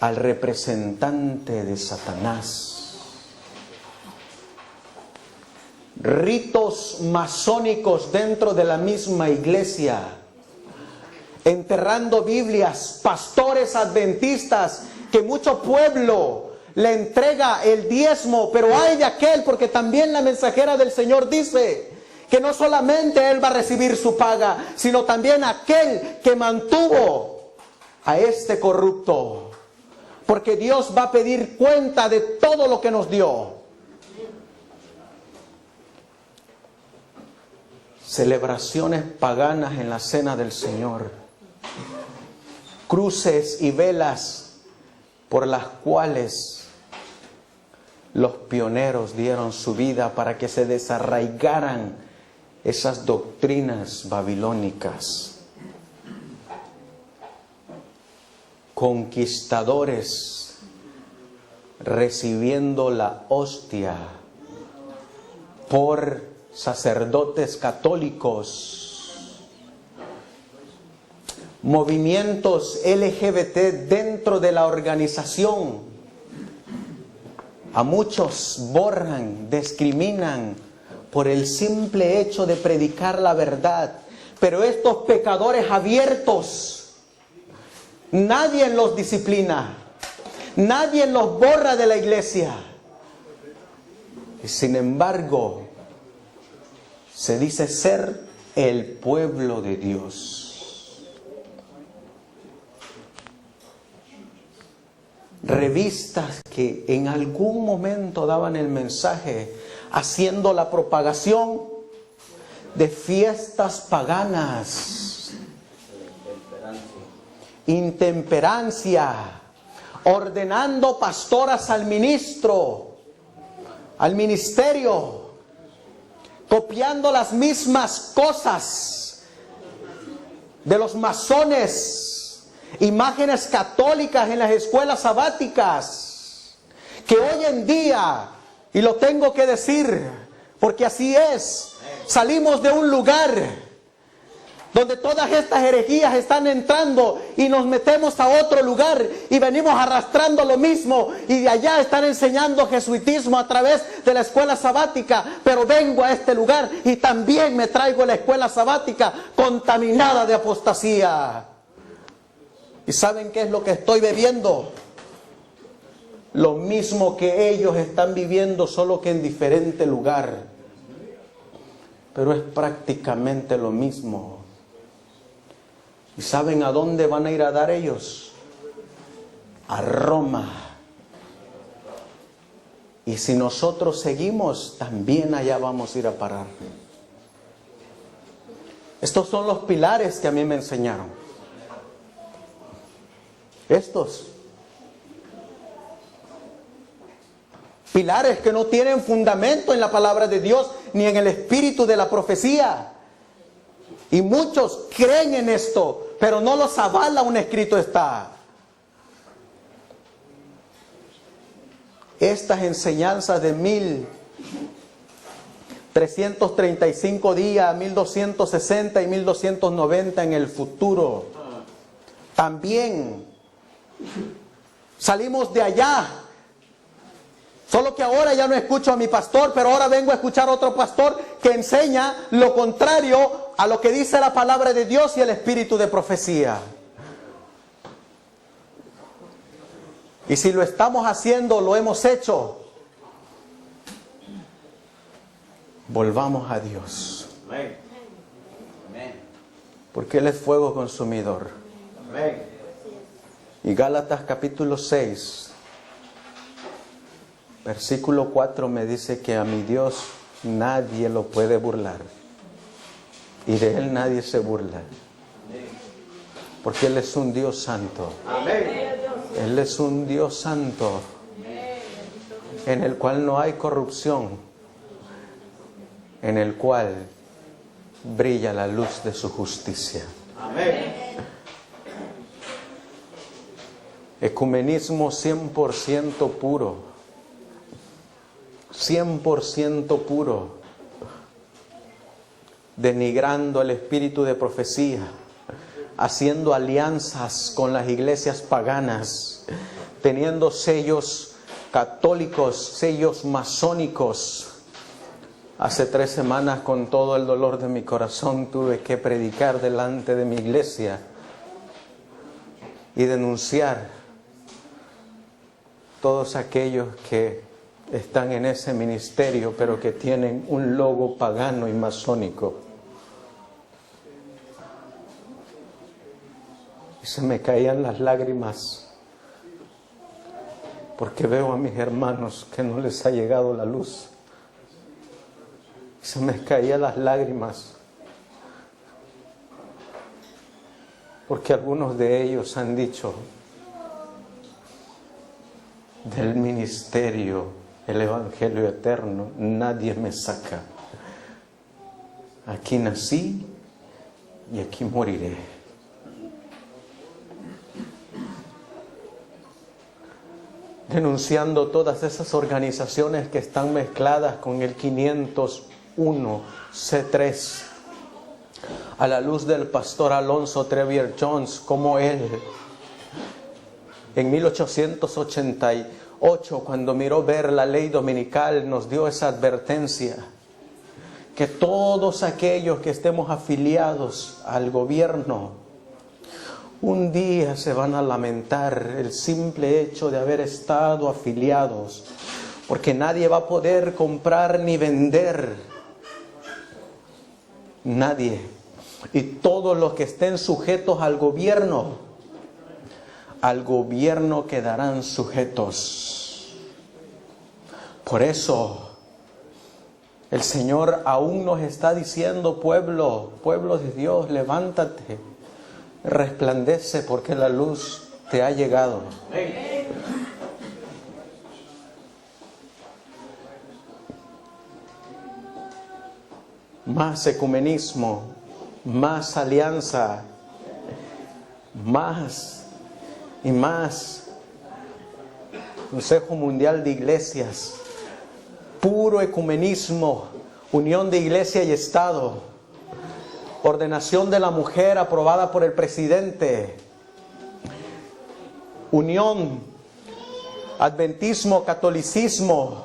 Al representante de Satanás. Ritos masónicos dentro de la misma iglesia, enterrando Biblias, pastores adventistas que mucho pueblo le entrega el diezmo, pero hay de aquel, porque también la mensajera del Señor dice que no solamente él va a recibir su paga, sino también aquel que mantuvo a este corrupto, porque Dios va a pedir cuenta de todo lo que nos dio. Celebraciones paganas en la cena del Señor, cruces y velas por las cuales los pioneros dieron su vida para que se desarraigaran esas doctrinas babilónicas. Conquistadores recibiendo la hostia por sacerdotes católicos, movimientos LGBT dentro de la organización. A muchos borran, discriminan por el simple hecho de predicar la verdad. Pero estos pecadores abiertos, nadie los disciplina, nadie los borra de la iglesia. Y sin embargo, se dice ser el pueblo de Dios. Revistas que en algún momento daban el mensaje, haciendo la propagación de fiestas paganas, intemperancia, ordenando pastoras al ministro, al ministerio, copiando las mismas cosas de los masones, imágenes católicas en las escuelas sabáticas, que hoy en día, y lo tengo que decir, porque así es, salimos de un lugar donde todas estas herejías están entrando y nos metemos a otro lugar y venimos arrastrando lo mismo, y de allá están enseñando jesuitismo a través de la escuela sabática, pero vengo a este lugar y también me traigo la escuela sabática contaminada de apostasía. ¿Y saben qué es lo que estoy bebiendo? Lo mismo que ellos están viviendo, solo que en diferente lugar, pero es prácticamente lo mismo. ¿Y saben a dónde van a ir a dar ellos? A Roma. Y si nosotros seguimos, también allá vamos a ir a parar. Estos son los pilares que a mí me enseñaron. Estos pilares que no tienen fundamento en la palabra de Dios ni en el espíritu de la profecía. Y muchos creen en esto, pero no los avala un escrito está. Estas enseñanzas de 1335 días, 1260 y 1290 en el futuro. También salimos de allá. Solo que ahora ya no escucho a mi pastor, pero ahora vengo a escuchar a otro pastor que enseña lo contrario a lo que dice la palabra de Dios y el espíritu de profecía. Y si lo estamos haciendo, lo hemos hecho, volvamos a Dios. Porque Él es fuego consumidor. Y Gálatas capítulo 6, versículo 4 me dice que a mi Dios nadie lo puede burlar. Y de Él nadie se burla. Porque Él es un Dios santo. Él es un Dios santo, en el cual no hay corrupción, en el cual brilla la luz de su justicia. Ecumenismo 100% puro, 100% puro, denigrando el espíritu de profecía, haciendo alianzas con las iglesias paganas, teniendo sellos católicos, sellos masónicos. Hace 3 semanas, con todo el dolor de mi corazón, tuve que predicar delante de mi iglesia y denunciar todos aquellos que están en ese ministerio, pero que tienen un logo pagano y masónico. Y se me caían las lágrimas, porque veo a mis hermanos que no les ha llegado la luz. Se me caían las lágrimas, porque algunos de ellos han dicho: del ministerio, el Evangelio eterno, nadie me saca. Aquí nací y aquí moriré. Denunciando todas esas organizaciones que están mezcladas con el 501 C3, a la luz del pastor Alonzo Trevier Jones, como él en 1888, cuando miró ver la ley dominical, nos dio esa advertencia: que todos aquellos que estemos afiliados al gobierno, un día se van a lamentar el simple hecho de haber estado afiliados, porque nadie va a poder comprar ni vender. Nadie. Y todos los que estén sujetos al gobierno quedarán sujetos. Por eso el Señor aún nos está diciendo: pueblo de Dios, levántate, resplandece, porque la luz te ha llegado. Más ecumenismo, más alianza, más y más. Consejo Mundial de Iglesias, puro ecumenismo, unión de iglesia y Estado, ordenación de la mujer aprobada por el presidente, unión, adventismo, catolicismo,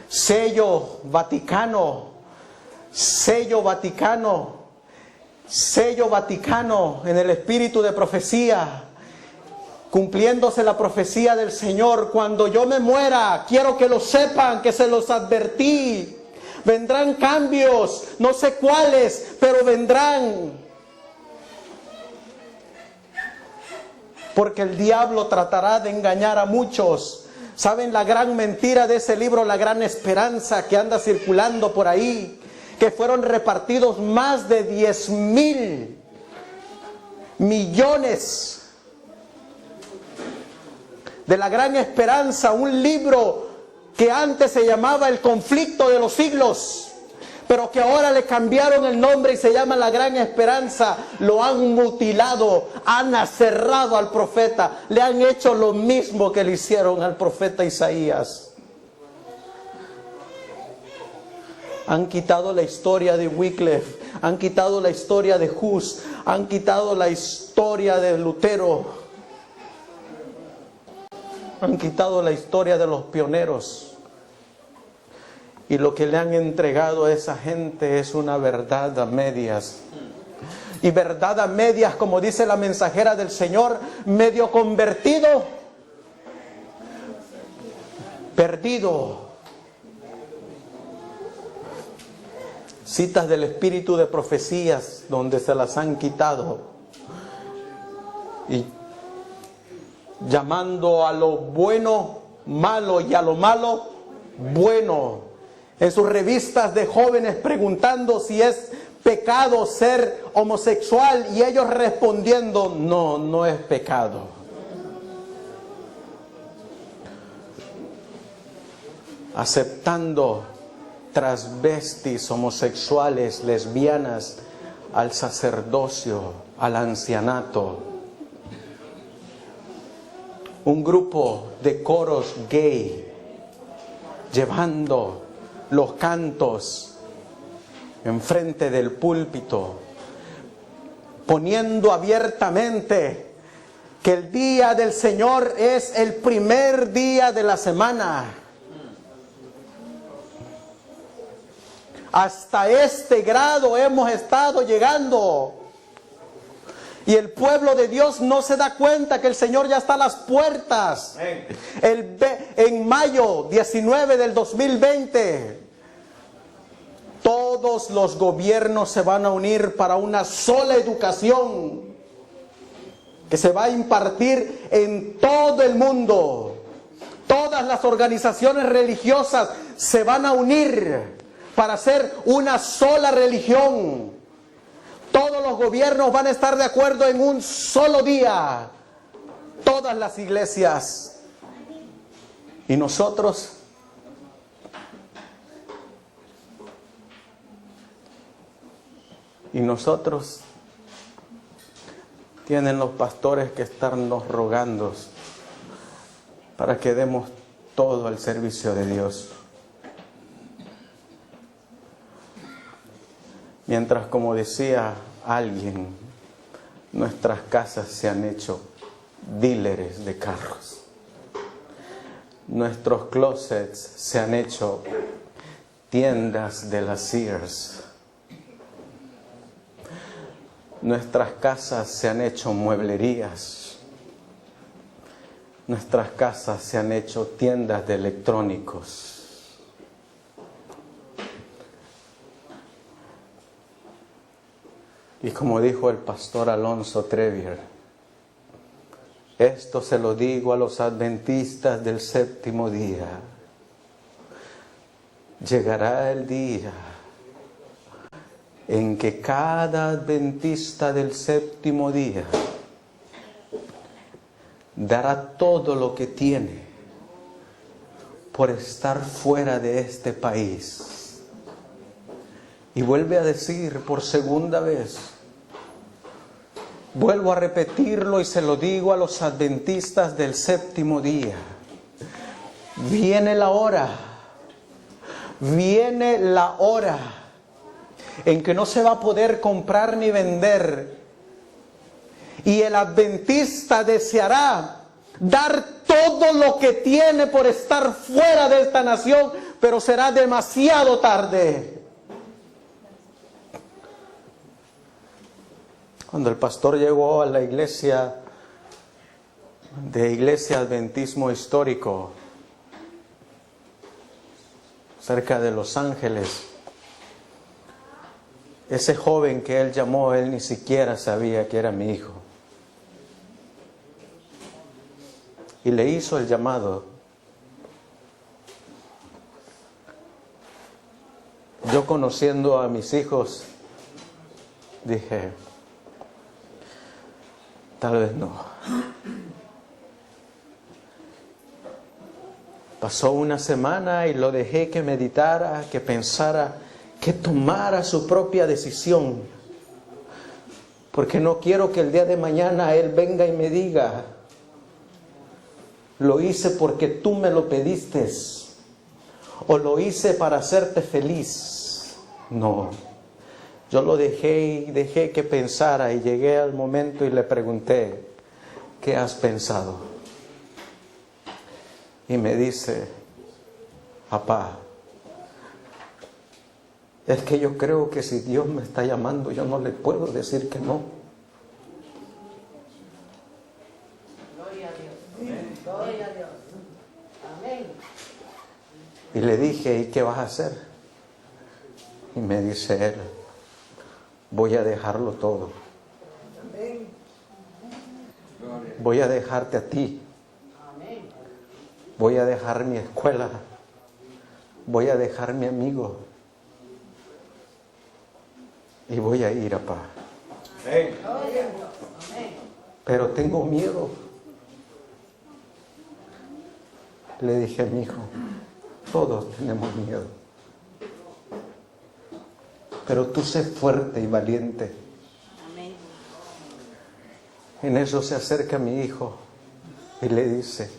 sello Vaticano, en el espíritu de profecía, cumpliéndose la profecía del Señor: cuando yo me muera, quiero que lo sepan, que se los advertí. Vendrán cambios, no sé cuáles, pero vendrán. Porque el diablo tratará de engañar a muchos. ¿Saben la gran mentira de ese libro, La Gran Esperanza, que anda circulando por ahí? Que fueron repartidos más de 10,000 millones de La Gran Esperanza, un libro que antes se llamaba El Conflicto de los Siglos, pero que ahora le cambiaron el nombre y se llama La Gran Esperanza. Lo han mutilado, han aserrado al profeta, le han hecho lo mismo que le hicieron al profeta Isaías. Han quitado la historia de Wycliffe, han quitado la historia de Hus, han quitado la historia de Lutero, han quitado la historia de los pioneros. Y lo que le han entregado a esa gente es una verdad a medias. Y verdad a medias, como dice la mensajera del Señor, medio convertido, perdido. Citas del espíritu de profecías donde se las han quitado y llamando a lo bueno malo y a lo malo bueno. En sus revistas de jóvenes preguntando si es pecado pecado ser homosexual? Y ellos respondiendo, no, no es pecado. Aceptando transvestis, homosexuales, lesbianas, al sacerdocio, al ancianato. Un grupo de coros gay llevando los cantos enfrente del púlpito, poniendo abiertamente que el día del Señor es el primer día de la semana. Hasta este grado hemos estado llegando. Y el pueblo de Dios no se da cuenta que el Señor ya está a las puertas. En mayo 19 del 2020, todos los gobiernos se van a unir para una sola educación que se va a impartir en todo el mundo. Todas las organizaciones religiosas se van a unir para hacer una sola religión. Todos los gobiernos van a estar de acuerdo en un solo día. Todas las iglesias. Y nosotros tienen los pastores que estarnos rogando para que demos todo al servicio de Dios. Mientras, como decía alguien, nuestras casas se han hecho dealers de carros. Nuestros closets se han hecho tiendas de las Sears. Nuestras casas se han hecho mueblerías. Nuestras casas se han hecho tiendas de electrónicos. Y como dijo el pastor Alonso Trevier, esto se lo digo a los adventistas del séptimo día. Llegará el día en que cada adventista del séptimo día dará todo lo que tiene por estar fuera de este país. Y vuelve a decir por segunda vez, vuelvo a repetirlo y se lo digo a los adventistas del séptimo día. Viene la hora en que no se va a poder comprar ni vender. Y el adventista deseará dar todo lo que tiene por estar fuera de esta nación, pero será demasiado tarde. Cuando el pastor llegó a la iglesia Adventismo Histórico, cerca de Los Ángeles, ese joven que él llamó, él ni siquiera sabía que era mi hijo. Y le hizo el llamado. Yo, conociendo a mis hijos, dije, tal vez no. Pasó una semana y lo dejé que meditara, que pensara, que tomara su propia decisión. Porque no quiero que el día de mañana él venga y me diga, lo hice porque tú me lo pediste, o lo hice para hacerte feliz. No. Yo lo dejé y dejé que pensara, y llegué al momento y le pregunté, ¿qué has pensado? Y me dice, papá, es que yo creo que si Dios me está llamando, yo no le puedo decir que no. Gloria a Dios. Gloria a Dios. Amén. Y le dije, ¿y qué vas a hacer? Y me dice él, voy a dejarlo todo. Voy a dejarte a ti. Voy a dejar mi escuela. Voy a dejar mi amigo. y voy a ir, papá. Gloria a Dios. Amén. Pero tengo miedo. Le dije a mi hijo, todos tenemos miedo. Pero tú sé fuerte y valiente. Amén. En eso se acerca mi hijo y le dice,